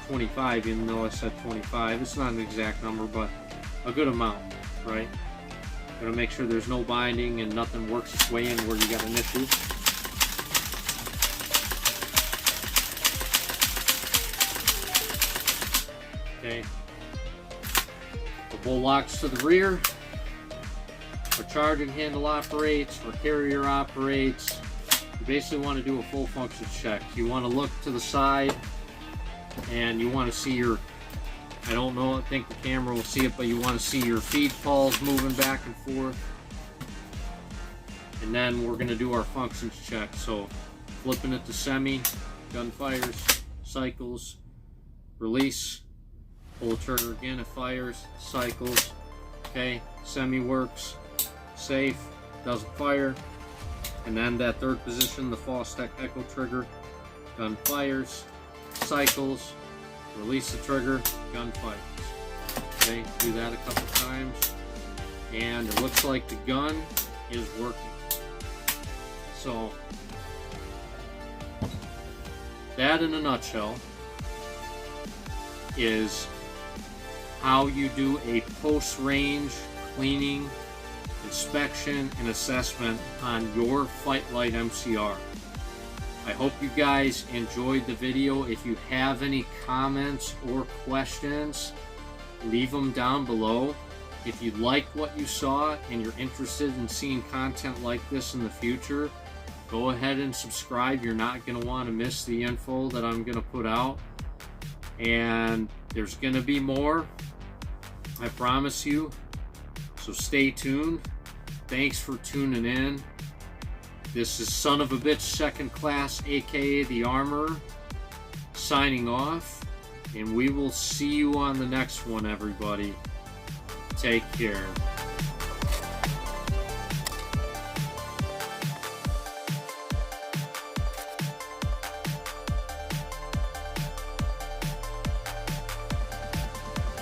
25, even though I said 25. It's not an exact number, but a good amount, right? Gotta make sure there's no binding and nothing works its way in where you got an issue. Okay, the bolt locks to the rear. For charging handle operates, for carrier operates. You basically want to do a full function check. You want to look to the side and you want to see your, I don't know, I think the camera will see it, but you want to see your feed pawls moving back and forth. And then we're going to do our functions check. So flipping it to semi, gun fires, cycles, release, pull the trigger again, it fires, cycles. Okay, semi works, safe, doesn't fire. And then that third position, the false echo trigger, gun fires, cycles, release the trigger, gun fires. Okay, do that a couple times, and it looks like the gun is working. So that in a nutshell is how you do a post-range cleaning, inspection, and assessment on your Fightlite MCR. I hope you guys enjoyed the video. If you have any comments or questions, leave them down below. If you liked what you saw and you're interested in seeing content like this in the future, go ahead and subscribe. You're not going to want to miss the info that I'm going to put out. And there's going to be more, I promise you. So stay tuned. Thanks for tuning in. This is Son of a Bitch Second Class, aka the Armor, signing off, and we will see you on the next one, everybody. Take care.